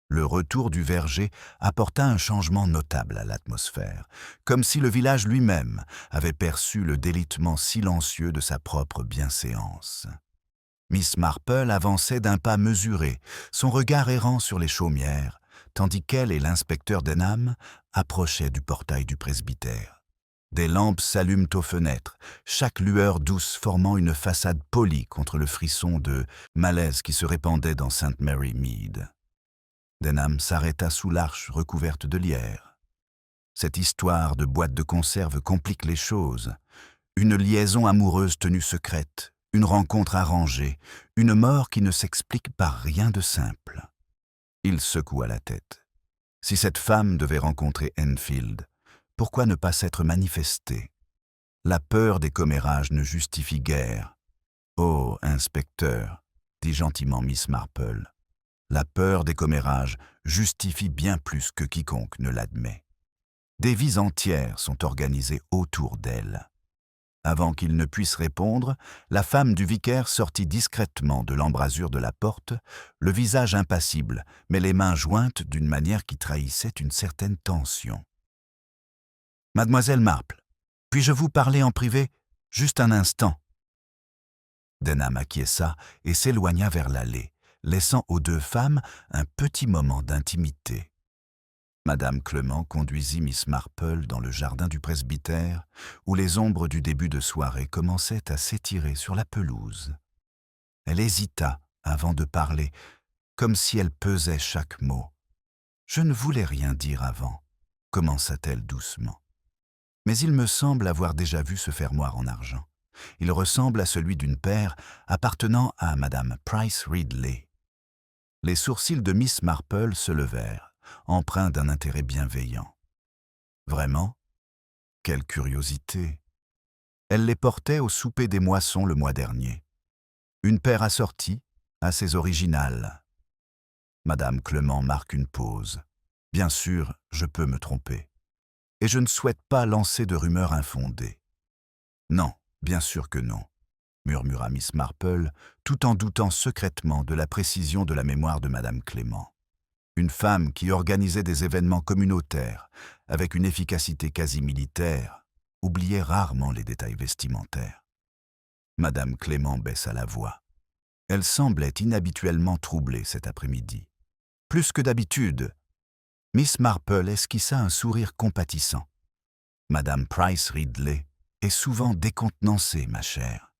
Le retour du verger apporta un changement notable à l'atmosphère, comme si le village lui-même avait perçu le délitement silencieux de sa propre bienséance. Miss Marple avançait d'un pas mesuré, son regard errant sur les chaumières, tandis qu'elle et l'inspecteur Denham approchaient du portail du presbytère. Des lampes s'allument aux fenêtres, chaque lueur douce formant une façade polie contre le frisson de malaise qui se répandait dans St. Mary Mead. Denham s'arrêta sous l'arche recouverte de lierre. Cette histoire de boîte de conserve complique les choses. Une liaison amoureuse tenue secrète, une rencontre arrangée, une mort qui ne s'explique par rien de simple. Il secoua la tête. Si cette femme devait rencontrer Enfield, pourquoi ne pas s'être manifestée? La peur des commérages ne justifie guère. « Oh, inspecteur, » dit gentiment Miss Marple, « la peur des commérages justifie bien plus que quiconque ne l'admet. Des vies entières sont organisées autour d'elle. » Avant qu'il ne puisse répondre, la femme du vicaire sortit discrètement de l'embrasure de la porte, le visage impassible, mais les mains jointes d'une manière qui trahissait une certaine tension. « Mademoiselle Marple, puis-je vous parler en privé, juste un instant ?» Denham acquiesça et s'éloigna vers l'allée, laissant aux deux femmes un petit moment d'intimité. Madame Clement conduisit Miss Marple dans le jardin du presbytère, où les ombres du début de soirée commençaient à s'étirer sur la pelouse. Elle hésita avant de parler, comme si elle pesait chaque mot. « Je ne voulais rien dire avant », commença-t-elle doucement. « Mais il me semble avoir déjà vu ce fermoir en argent. Il ressemble à celui d'une paire appartenant à Madame Price Ridley. » Les sourcils de Miss Marple se levèrent, empreints d'un intérêt bienveillant. Vraiment? Quelle curiosité! Elle les portait au souper des Moissons le mois dernier. Une paire assortie, assez originale. Madame Clement marque une pause. Bien sûr, je peux me tromper. Et je ne souhaite pas lancer de rumeurs infondées. Non, bien sûr que non, murmura Miss Marple, tout en doutant secrètement de la précision de la mémoire de Madame Clement. Une femme qui organisait des événements communautaires, avec une efficacité quasi militaire, oubliait rarement les détails vestimentaires. Madame Clement baissa la voix. Elle semblait inhabituellement troublée cet après-midi. Plus que d'habitude, Miss Marple esquissa un sourire compatissant. Madame Price Ridley est souvent décontenancée, ma chère.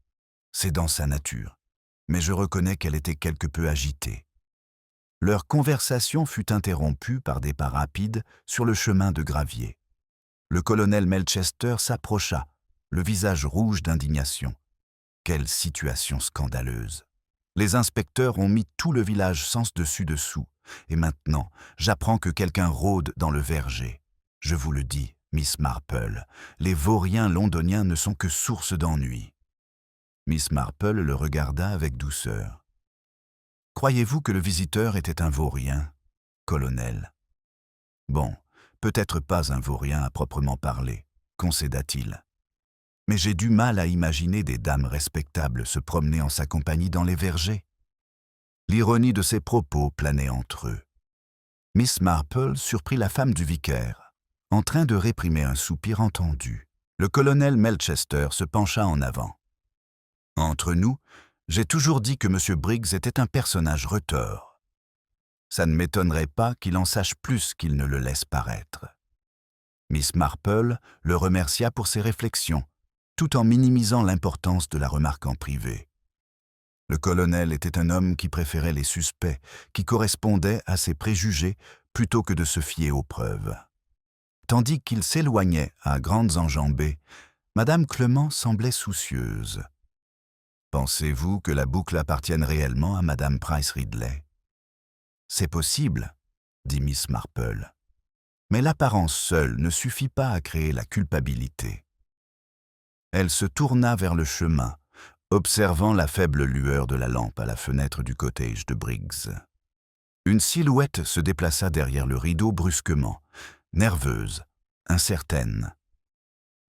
C'est dans sa nature, mais je reconnais qu'elle était quelque peu agitée. Leur conversation fut interrompue par des pas rapides sur le chemin de gravier. Le colonel Melchester s'approcha, le visage rouge d'indignation. Quelle situation scandaleuse! Les inspecteurs ont mis tout le village sens dessus dessous, et maintenant, j'apprends que quelqu'un rôde dans le verger. Je vous le dis, Miss Marple, les vauriens londoniens ne sont que source d'ennui. Miss Marple le regarda avec douceur. « Croyez-vous que le visiteur était un vaurien, colonel ?»« Bon, peut-être pas un vaurien à proprement parler, concéda-t-il. Mais j'ai du mal à imaginer des dames respectables se promener en sa compagnie dans les vergers. » L'ironie de ses propos planait entre eux. Miss Marple surprit la femme du vicaire, en train de réprimer un soupir entendu. Le colonel Melchester se pencha en avant. « Entre nous, j'ai toujours dit que M. Briggs était un personnage retors. Ça ne m'étonnerait pas qu'il en sache plus qu'il ne le laisse paraître. » Miss Marple le remercia pour ses réflexions, tout en minimisant l'importance de la remarque en privé. Le colonel était un homme qui préférait les suspects, qui correspondaient à ses préjugés plutôt que de se fier aux preuves. Tandis qu'il s'éloignait à grandes enjambées, Madame Clement semblait soucieuse. « Pensez-vous que la boucle appartienne réellement à Madame Price Ridley ?»« C'est possible, » dit Miss Marple. « Mais l'apparence seule ne suffit pas à créer la culpabilité. » Elle se tourna vers le chemin, observant la faible lueur de la lampe à la fenêtre du cottage de Briggs. Une silhouette se déplaça derrière le rideau brusquement, nerveuse, incertaine.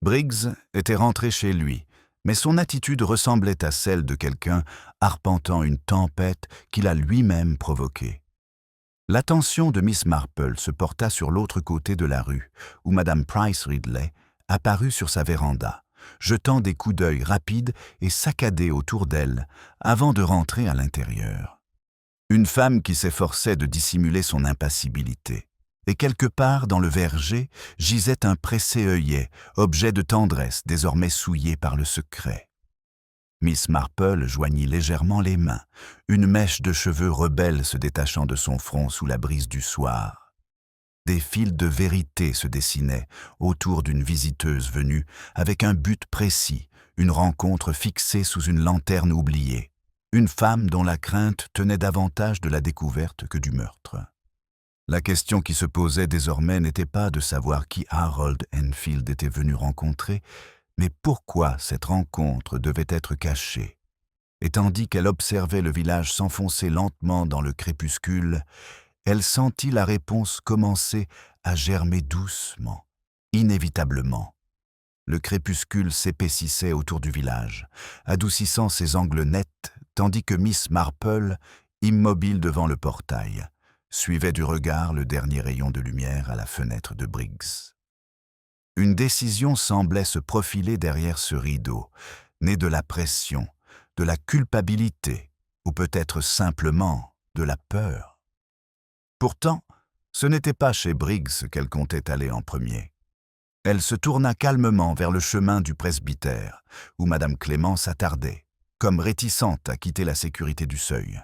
Briggs était rentré chez lui, mais son attitude ressemblait à celle de quelqu'un arpentant une tempête qu'il a lui-même provoquée. L'attention de Miss Marple se porta sur l'autre côté de la rue, où Madame Price Ridley apparut sur sa véranda, jetant des coups d'œil rapides et saccadés autour d'elle avant de rentrer à l'intérieur. Une femme qui s'efforçait de dissimuler son impassibilité. Et quelque part dans le verger gisait un pressé œillet, objet de tendresse désormais souillé par le secret. Miss Marple joignit légèrement les mains, une mèche de cheveux rebelles se détachant de son front sous la brise du soir. Des fils de vérité se dessinaient autour d'une visiteuse venue avec un but précis, une rencontre fixée sous une lanterne oubliée, une femme dont la crainte tenait davantage de la découverte que du meurtre. La question qui se posait désormais n'était pas de savoir qui Harold Enfield était venu rencontrer, mais pourquoi cette rencontre devait être cachée. Et tandis qu'elle observait le village s'enfoncer lentement dans le crépuscule, elle sentit la réponse commencer à germer doucement, inévitablement. Le crépuscule s'épaississait autour du village, adoucissant ses angles nets, tandis que Miss Marple, immobile devant le portail, suivait du regard le dernier rayon de lumière à la fenêtre de Briggs. Une décision semblait se profiler derrière ce rideau, née de la pression, de la culpabilité, ou peut-être simplement de la peur. Pourtant, ce n'était pas chez Briggs qu'elle comptait aller en premier. Elle se tourna calmement vers le chemin du presbytère, où Madame Clément s'attardait, comme réticente à quitter la sécurité du seuil.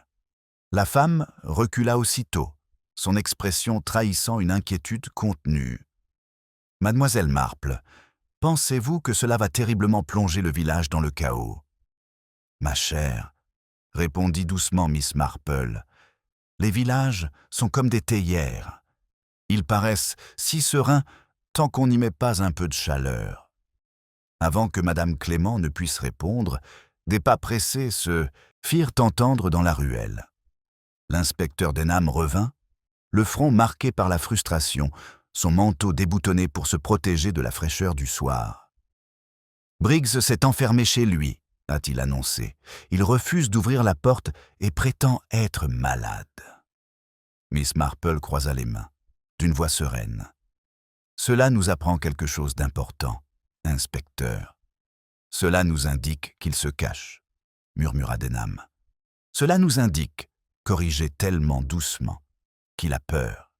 La femme recula aussitôt, son expression trahissant une inquiétude contenue. « Mademoiselle Marple, pensez-vous que cela va terriblement plonger le village dans le chaos ?»« Ma chère, » répondit doucement Miss Marple, « les villages sont comme des théières. Ils paraissent si sereins tant qu'on n'y met pas un peu de chaleur. » Avant que Madame Clément ne puisse répondre, des pas pressés se firent entendre dans la ruelle. L'inspecteur Denham revint, le front marqué par la frustration, son manteau déboutonné pour se protéger de la fraîcheur du soir. « Briggs s'est enfermé chez lui, » a-t-il annoncé. « Il refuse d'ouvrir la porte et prétend être malade. » Miss Marple croisa les mains, d'une voix sereine. « Cela nous apprend quelque chose d'important, inspecteur. Cela nous indique qu'il se cache, » murmura Denham. « Cela nous indique, corrigeait tellement doucement, qu'il a peur.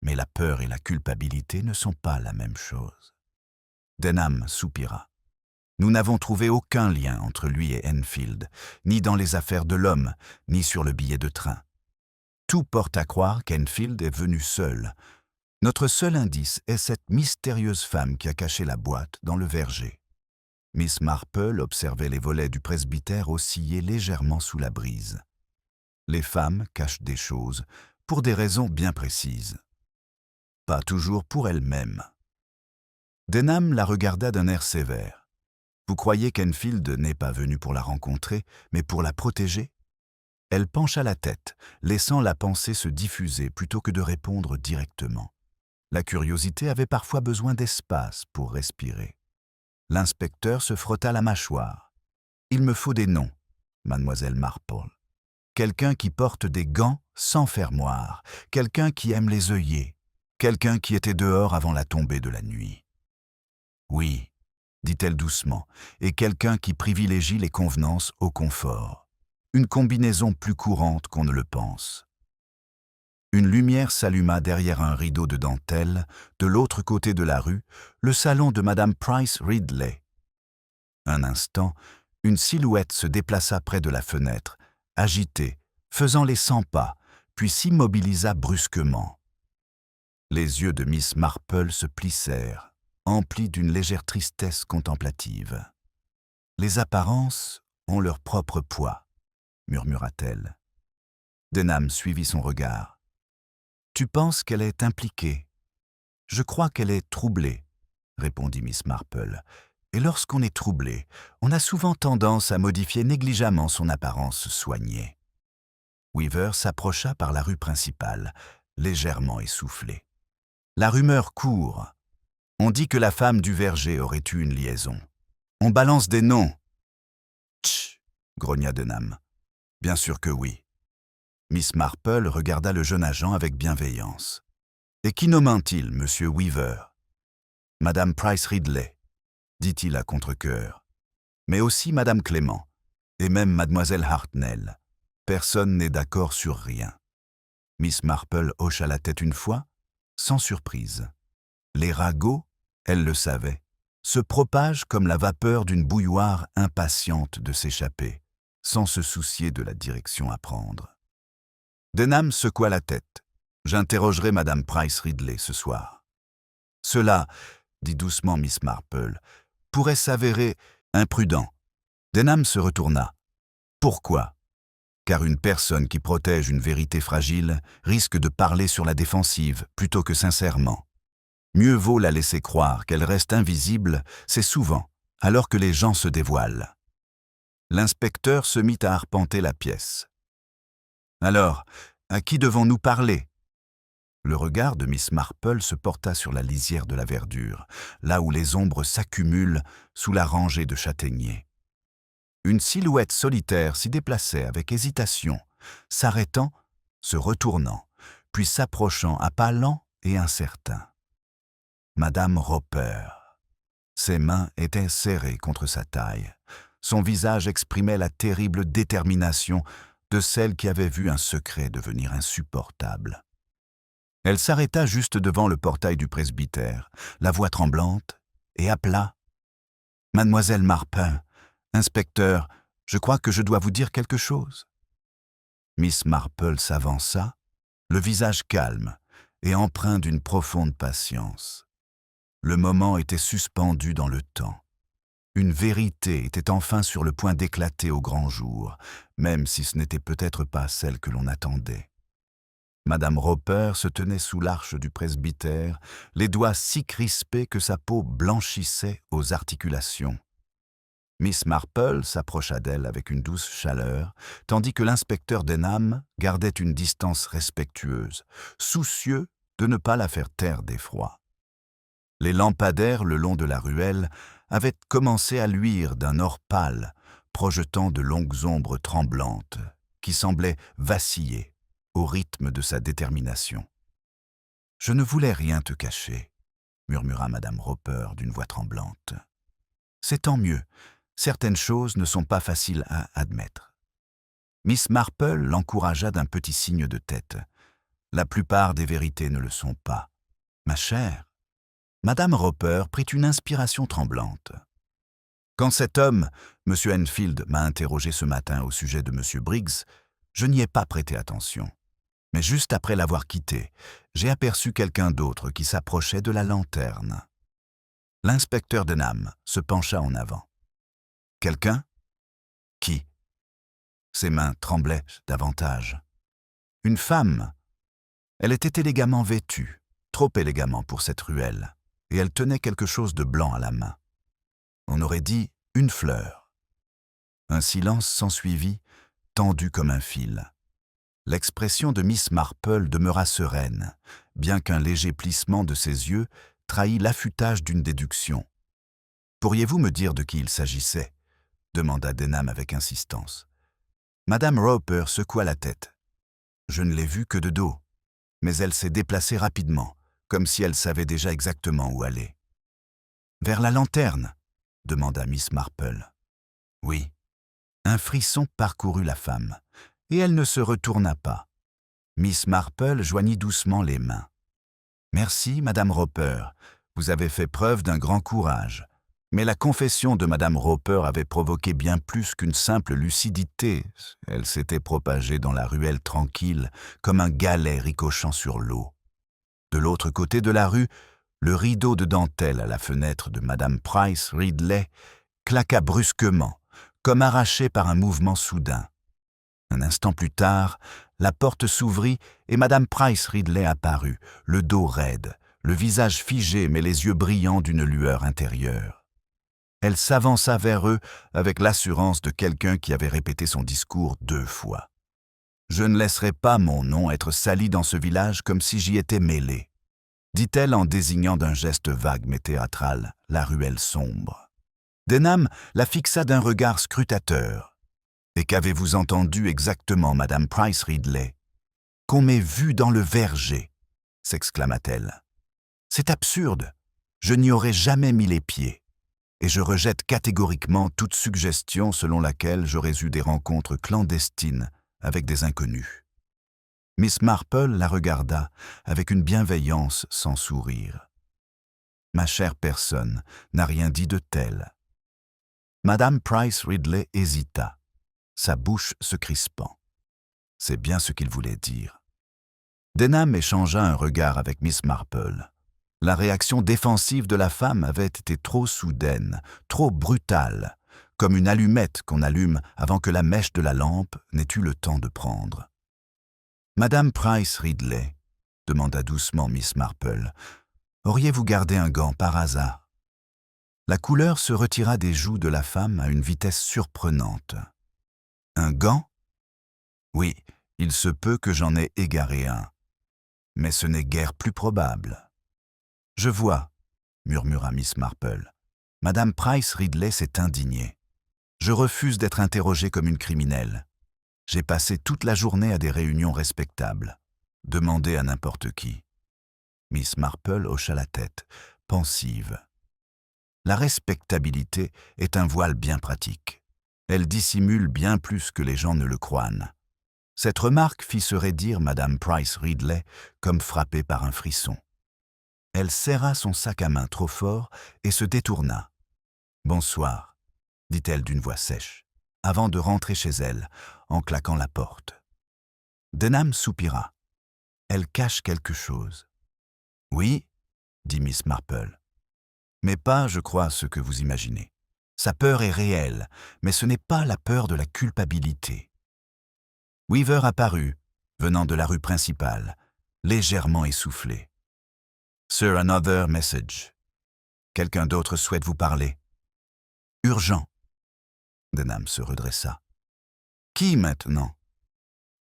Mais la peur et la culpabilité ne sont pas la même chose. » Denham soupira. « Nous n'avons trouvé aucun lien entre lui et Enfield, ni dans les affaires de l'homme, ni sur le billet de train. Tout porte à croire qu'Enfield est venu seul. Notre seul indice est cette mystérieuse femme qui a caché la boîte dans le verger. » Miss Marple observait les volets du presbytère osciller légèrement sous la brise. Les femmes cachent des choses pour des raisons bien précises. Pas toujours pour elles-mêmes. Denham la regarda d'un air sévère. « Vous croyez qu'Enfield n'est pas venu pour la rencontrer, mais pour la protéger ?» Elle pencha la tête, laissant la pensée se diffuser plutôt que de répondre directement. La curiosité avait parfois besoin d'espace pour respirer. L'inspecteur se frotta la mâchoire. « Il me faut des noms, mademoiselle Marple. Quelqu'un qui porte des gants sans fermoir, quelqu'un qui aime les œillets, quelqu'un qui était dehors avant la tombée de la nuit. » « Oui, dit-elle doucement, et quelqu'un qui privilégie les convenances au confort. Une combinaison plus courante qu'on ne le pense. Une lumière s'alluma derrière un rideau de dentelle, de l'autre côté de la rue, le salon de Madame Price Ridley. Un instant, une silhouette se déplaça près de la fenêtre, agitée, faisant les 100 pas, puis s'immobilisa brusquement. Les yeux de Miss Marple se plissèrent, emplis d'une légère tristesse contemplative. « Les apparences ont leur propre poids », murmura-t-elle. Denham suivit son regard. « Tu penses qu'elle est impliquée ?»« Je crois qu'elle est troublée, » répondit Miss Marple. « Et lorsqu'on est troublé, on a souvent tendance à modifier négligemment son apparence soignée. » Weaver s'approcha par la rue principale, légèrement essoufflé. « La rumeur court. On dit que la femme du verger aurait eu une liaison. On balance des noms. »« Tch !» grogna Denham. « Bien sûr que oui. » Miss Marple regarda le jeune agent avec bienveillance. « Et qui nomme-t-il, monsieur Weaver ?»« Madame Price Ridley, » dit-il à contre-cœur. « Mais aussi Madame Clément, et même Mademoiselle Hartnell. Personne n'est d'accord sur rien. » Miss Marple hocha la tête une fois, sans surprise. Les ragots, elle le savait, se propagent comme la vapeur d'une bouilloire impatiente de s'échapper, sans se soucier de la direction à prendre. Denham secoua la tête. « J'interrogerai Madame Price Ridley ce soir. »« Cela, » dit doucement Miss Marple, « pourrait s'avérer imprudent. » Denham se retourna. « Pourquoi ? » Car une personne qui protège une vérité fragile risque de parler sur la défensive plutôt que sincèrement. Mieux vaut la laisser croire qu'elle reste invisible, c'est souvent, alors que les gens se dévoilent. L'inspecteur se mit à arpenter la pièce. « Alors, à qui devons-nous parler ?» Le regard de Miss Marple se porta sur la lisière de la verdure, là où les ombres s'accumulent sous la rangée de châtaigniers. Une silhouette solitaire s'y déplaçait avec hésitation, s'arrêtant, se retournant, puis s'approchant à pas lents et incertains. Madame Roper. Ses mains étaient serrées contre sa taille. Son visage exprimait la terrible détermination de celle qui avait vu un secret devenir insupportable. Elle s'arrêta juste devant le portail du presbytère, la voix tremblante, et appela « Mademoiselle Marpin, inspecteur, je crois que je dois vous dire quelque chose. » Miss Marple s'avança, le visage calme et empreint d'une profonde patience. Le moment était suspendu dans le temps. Une vérité était enfin sur le point d'éclater au grand jour, même si ce n'était peut-être pas celle que l'on attendait. Madame Roper se tenait sous l'arche du presbytère, les doigts si crispés que sa peau blanchissait aux articulations. Miss Marple s'approcha d'elle avec une douce chaleur, tandis que l'inspecteur Denham gardait une distance respectueuse, soucieux de ne pas la faire taire d'effroi. Les lampadaires le long de la ruelle avaient commencé à luire d'un or pâle, projetant de longues ombres tremblantes, qui semblaient vaciller au rythme de sa détermination. « Je ne voulais rien te cacher, » murmura Madame Roper d'une voix tremblante. « C'est tant mieux. Certaines choses ne sont pas faciles à admettre. » Miss Marple l'encouragea d'un petit signe de tête. « La plupart des vérités ne le sont pas. Ma chère. » Madame Roper prit une inspiration tremblante. « Quand cet homme, M. Enfield, m'a interrogé ce matin au sujet de M. Briggs, je n'y ai pas prêté attention. Mais juste après l'avoir quitté, j'ai aperçu quelqu'un d'autre qui s'approchait de la lanterne. » L'inspecteur Denham se pencha en avant. « Quelqu'un ? Qui ?» Ses mains tremblaient davantage. « Une femme. Elle était élégamment vêtue, trop élégamment pour cette ruelle, et elle tenait quelque chose de blanc à la main. On aurait dit une fleur. » Un silence s'ensuivit, tendu comme un fil. L'expression de Miss Marple demeura sereine, bien qu'un léger plissement de ses yeux trahît l'affûtage d'une déduction. « Pourriez-vous me dire de qui il s'agissait ?» demanda Denham avec insistance. Madame Roper secoua la tête. « Je ne l'ai vue que de dos, mais elle s'est déplacée rapidement, comme si elle savait déjà exactement où aller. »« Vers la lanterne » demanda Miss Marple. Oui. Un frisson parcourut la femme, et elle ne se retourna pas. Miss Marple joignit doucement les mains. « Merci, Madame Roper, vous avez fait preuve d'un grand courage. Mais la confession de Madame Roper avait provoqué bien plus qu'une simple lucidité. Elle s'était propagée dans la ruelle tranquille, comme un galet ricochant sur l'eau. De l'autre côté de la rue, le rideau de dentelle à la fenêtre de Madame Price Ridley claqua brusquement, comme arraché par un mouvement soudain. Un instant plus tard, la porte s'ouvrit et Madame Price Ridley apparut, le dos raide, le visage figé mais les yeux brillants d'une lueur intérieure. Elle s'avança vers eux avec l'assurance de quelqu'un qui avait répété son discours 2 fois. « Je ne laisserai pas mon nom être sali dans ce village comme si j'y étais mêlée, » dit-elle en désignant d'un geste vague mais théâtral la ruelle sombre. Denham la fixa d'un regard scrutateur. « Et qu'avez-vous entendu exactement, Madame Price Ridley ? »« Qu'on m'ait vue dans le verger !» s'exclama-t-elle. « C'est absurde, je n'y aurais jamais mis les pieds. Et je rejette catégoriquement toute suggestion selon laquelle j'aurais eu des rencontres clandestines avec des inconnus. » Miss Marple la regarda avec une bienveillance sans sourire. « Ma chère personne n'a rien dit de tel. » Madame Price Ridley hésita, sa bouche se crispant. C'est bien ce qu'il voulait dire. Denham échangea un regard avec Miss Marple. La réaction défensive de la femme avait été trop soudaine, trop brutale, comme une allumette qu'on allume avant que la mèche de la lampe n'ait eu le temps de prendre. « Madame Price Ridley, » demanda doucement Miss Marple, « auriez-vous gardé un gant par hasard ?» La couleur se retira des joues de la femme à une vitesse surprenante. « Un gant ? Oui, il se peut que j'en ai égaré un. Mais ce n'est guère plus probable. » « Je vois, » murmura Miss Marple. « Madame Price Ridley s'est indignée. Je refuse d'être interrogée comme une criminelle. J'ai passé toute la journée à des réunions respectables. Demandez à n'importe qui. » Miss Marple hocha la tête, pensive. La respectabilité est un voile bien pratique. Elle dissimule bien plus que les gens ne le croient. Cette remarque fit se raidir Madame Price Ridley comme frappée par un frisson. Elle serra son sac à main trop fort et se détourna. « Bonsoir », dit-elle d'une voix sèche, avant de rentrer chez elle, en claquant la porte. Denham soupira. « Elle cache quelque chose. »« Oui, » dit Miss Marple. « Mais pas, je crois, ce que vous imaginez. Sa peur est réelle, mais ce n'est pas la peur de la culpabilité. » Weaver apparut, venant de la rue principale, légèrement essoufflé. « Sir, another message. Quelqu'un d'autre souhaite vous parler. »« Urgent. » Denham se redressa. « Qui maintenant ?»«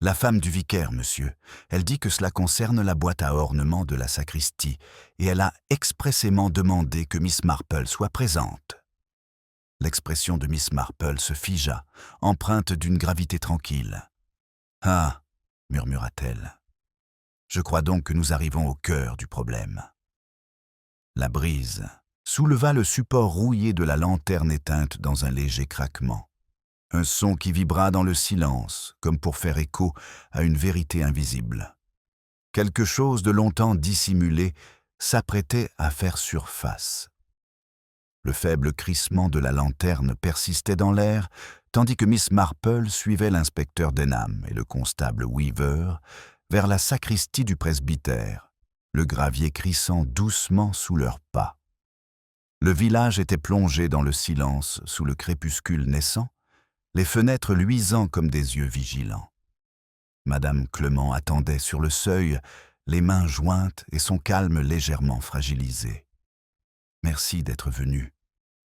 La femme du vicaire, monsieur. Elle dit que cela concerne la boîte à ornements de la sacristie, et elle a expressément demandé que Miss Marple soit présente. » L'expression de Miss Marple se figea, empreinte d'une gravité tranquille. « Ah !» murmura-t-elle. « Je crois donc que nous arrivons au cœur du problème. » La brise souleva le support rouillé de la lanterne éteinte dans un léger craquement. Un son qui vibra dans le silence, comme pour faire écho à une vérité invisible. Quelque chose de longtemps dissimulé s'apprêtait à faire surface. Le faible crissement de la lanterne persistait dans l'air, tandis que Miss Marple suivait l'inspecteur Denham et le constable Weaver vers la sacristie du presbytère, le gravier crissant doucement sous leurs pas. Le village était plongé dans le silence sous le crépuscule naissant, les fenêtres luisant comme des yeux vigilants. Madame Clement attendait sur le seuil, les mains jointes et son calme légèrement fragilisé. « Merci d'être venu, »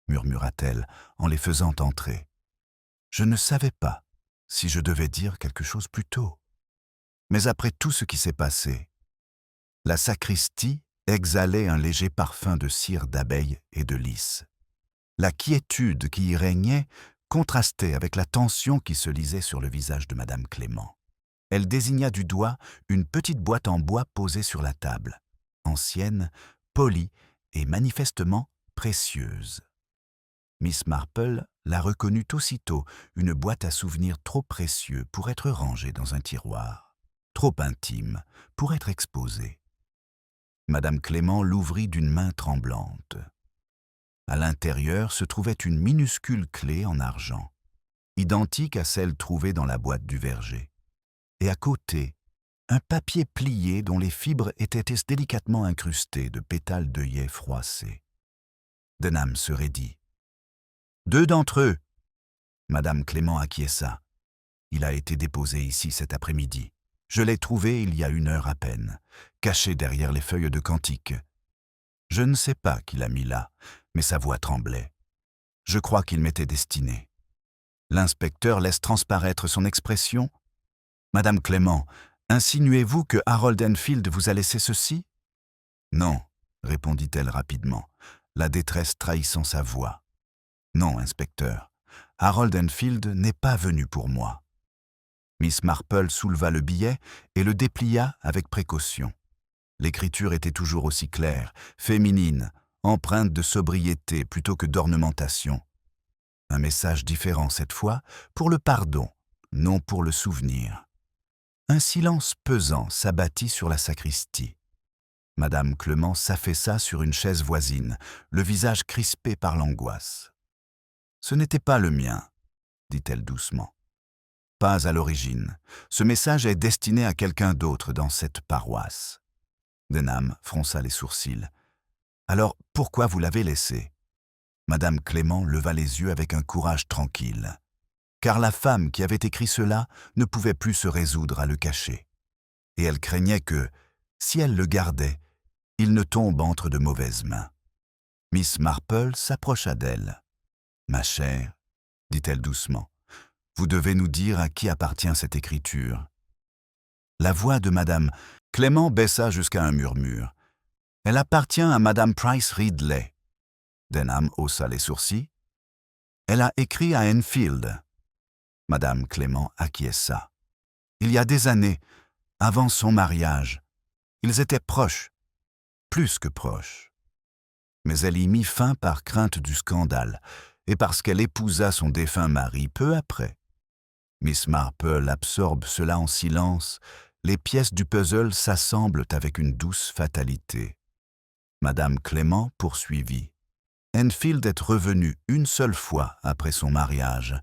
murmura-t-elle en les faisant entrer. « Je ne savais pas si je devais dire quelque chose plus tôt. Mais après tout ce qui s'est passé, la sacristie exhalait un léger parfum de cire d'abeille et de lys. La quiétude qui y régnait contrastait avec la tension qui se lisait sur le visage de Madame Clément. Elle désigna du doigt une petite boîte en bois posée sur la table, ancienne, polie et manifestement précieuse. Miss Marple la reconnut aussitôt, une boîte à souvenirs trop précieux pour être rangée dans un tiroir, trop intime pour être exposée. Madame Clément l'ouvrit d'une main tremblante. À l'intérieur se trouvait une minuscule clé en argent, identique à celle trouvée dans la boîte du verger. Et à côté, un papier plié dont les fibres étaient délicatement incrustées de pétales d'œillets froissés. Denham se raidit. « 2 d'entre eux !» Madame Clément acquiesça. « Il a été déposé ici cet après-midi. Je l'ai trouvé il y a 1 heure à peine, caché derrière les feuilles de cantique. Je ne sais pas qui l'a mis là, mais sa voix tremblait. Je crois qu'il m'était destiné. » L'inspecteur laisse transparaître son expression. « Madame Clément, insinuez-vous que Harold Enfield vous a laissé ceci ?»« Non, » répondit-elle rapidement, la détresse trahissant sa voix. « Non, inspecteur, Harold Enfield n'est pas venu pour moi. » Miss Marple souleva le billet et le déplia avec précaution. L'écriture était toujours aussi claire, féminine, empreinte de sobriété plutôt que d'ornementation. Un message différent cette fois, pour le pardon, non pour le souvenir. Un silence pesant s'abattit sur la sacristie. Madame Clément s'affaissa sur une chaise voisine, le visage crispé par l'angoisse. « Ce n'était pas le mien, » dit-elle doucement. « Pas à l'origine. Ce message est destiné à quelqu'un d'autre dans cette paroisse. » Denham fronça les sourcils. « Alors, pourquoi vous l'avez laissé ?» Madame Clément leva les yeux avec un courage tranquille. Car la femme qui avait écrit cela ne pouvait plus se résoudre à le cacher. Et elle craignait que, si elle le gardait, il ne tombe entre de mauvaises mains. Miss Marple s'approcha d'elle. « Ma chère, » dit-elle doucement, « vous devez nous dire à qui appartient cette écriture. » La voix de Madame Clément baissa jusqu'à un murmure. « Elle appartient à Madame Price Ridley. » Denham haussa les sourcils. « Elle a écrit à Enfield. » Madame Clément acquiesça. « Il y a des années, avant son mariage, ils étaient proches, plus que proches. » Mais elle y mit fin par crainte du scandale, et parce qu'elle épousa son défunt mari peu après. Miss Marple absorbe cela en silence, les pièces du puzzle s'assemblent avec une douce fatalité. Madame Clément poursuivit. Enfield est revenu 1 seule fois après son mariage.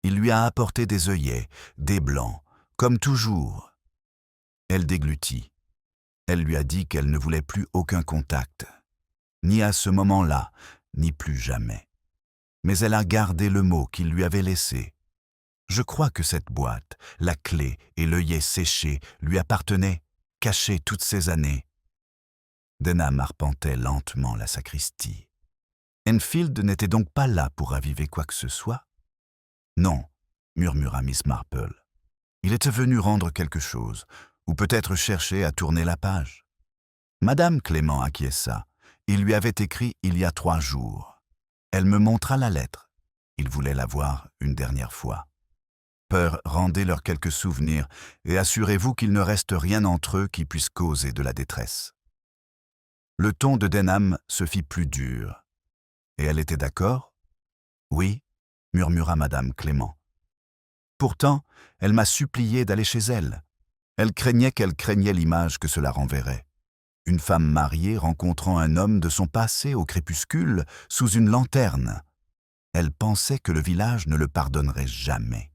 Il lui a apporté des œillets, des blancs, comme toujours. Elle déglutit. Elle lui a dit qu'elle ne voulait plus aucun contact, ni à ce moment-là, ni plus jamais. Mais elle a gardé le mot qu'il lui avait laissé. Je crois que cette boîte, la clé et l'œillet séché lui appartenaient, cachés toutes ces années. Denham arpentait lentement la sacristie. Enfield n'était donc pas là pour raviver quoi que ce soit? Non, murmura Miss Marple. Il était venu rendre quelque chose, ou peut-être chercher à tourner la page. Madame Clément acquiesça. Il lui avait écrit il y a 3 jours. Elle me montra la lettre. Il voulait la voir une dernière fois. Peur, rendez-leur quelques souvenirs et assurez-vous qu'il ne reste rien entre eux qui puisse causer de la détresse. Le ton de Denham se fit plus dur. Et elle était d'accord? Oui, murmura Madame Clément. Pourtant, elle m'a supplié d'aller chez elle. Elle craignait l'image que cela renverrait. Une femme mariée rencontrant un homme de son passé au crépuscule sous une lanterne. Elle pensait que le village ne le pardonnerait jamais.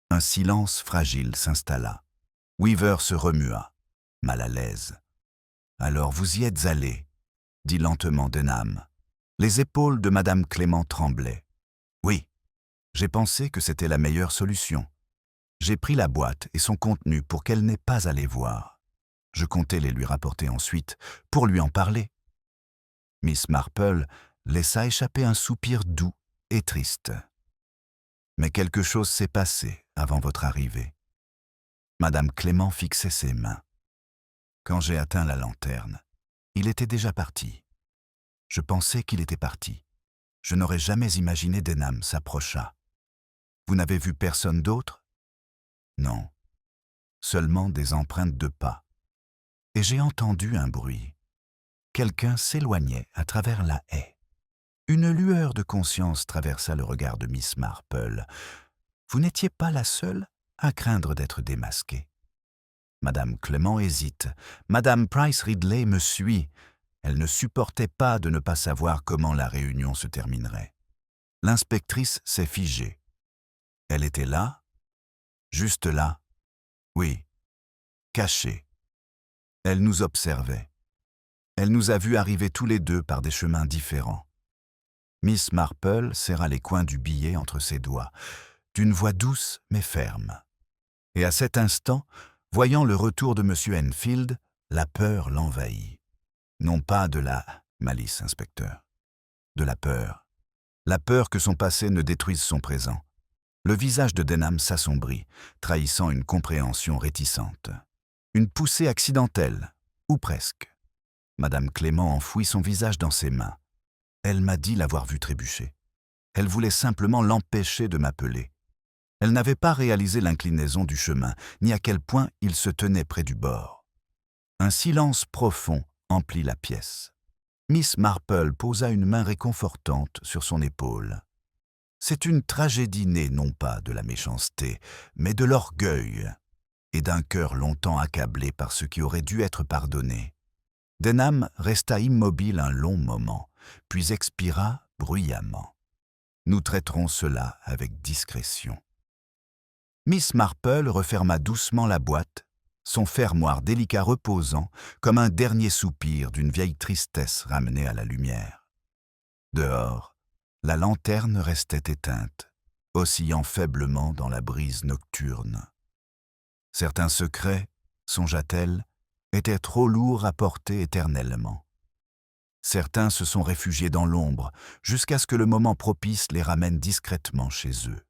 Un silence fragile s'installa. Weaver se remua, mal à l'aise. « Alors vous y êtes allé » dit lentement Denham. Les épaules de Madame Clément tremblaient. « Oui, j'ai pensé que c'était la meilleure solution. J'ai pris la boîte et son contenu pour qu'elle n'ait pas à les voir. Je comptais les lui rapporter ensuite, pour lui en parler. » Miss Marple laissa échapper un soupir doux et triste. « Mais quelque chose s'est passé avant votre arrivée. » Madame Clément fixait ses mains. Quand j'ai atteint la lanterne, il était déjà parti. Je pensais qu'il était parti. Je n'aurais jamais imaginé Denham s'approcha. Vous n'avez vu personne d'autre? Non. Seulement des empreintes de pas. Et j'ai entendu un bruit. Quelqu'un s'éloignait à travers la haie. Une lueur de conscience traversa le regard de Miss Marple. Vous n'étiez pas la seule à craindre d'être démasquée. Madame Clément hésite. Madame Price Ridley me suit. Elle ne supportait pas de ne pas savoir comment la réunion se terminerait. L'inspectrice s'est figée. Elle était là, juste là, oui, cachée. Elle nous observait. Elle nous a vus arriver tous les deux par des chemins différents. Miss Marple serra les coins du billet entre ses doigts, d'une voix douce mais ferme. Et à cet instant, voyant le retour de M. Enfield, la peur l'envahit. Non pas de la malice, inspecteur. De la peur. La peur que son passé ne détruise son présent. Le visage de Denham s'assombrit, trahissant une compréhension réticente. Une poussée accidentelle, ou presque. Madame Clément enfouit son visage dans ses mains. Elle m'a dit l'avoir vu trébucher. Elle voulait simplement l'empêcher de m'appeler. Elle n'avait pas réalisé l'inclinaison du chemin, ni à quel point il se tenait près du bord. Un silence profond emplit la pièce. Miss Marple posa une main réconfortante sur son épaule. C'est une tragédie née non pas de la méchanceté, mais de l'orgueil, et d'un cœur longtemps accablé par ce qui aurait dû être pardonné. Denham resta immobile un long moment, puis expira bruyamment. Nous traiterons cela avec discrétion. Miss Marple referma doucement la boîte, son fermoir délicat reposant comme un dernier soupir d'une vieille tristesse ramenée à la lumière. Dehors, la lanterne restait éteinte, oscillant faiblement dans la brise nocturne. Certains secrets, songea-t-elle, étaient trop lourds à porter éternellement. Certains se sont réfugiés dans l'ombre jusqu'à ce que le moment propice les ramène discrètement chez eux.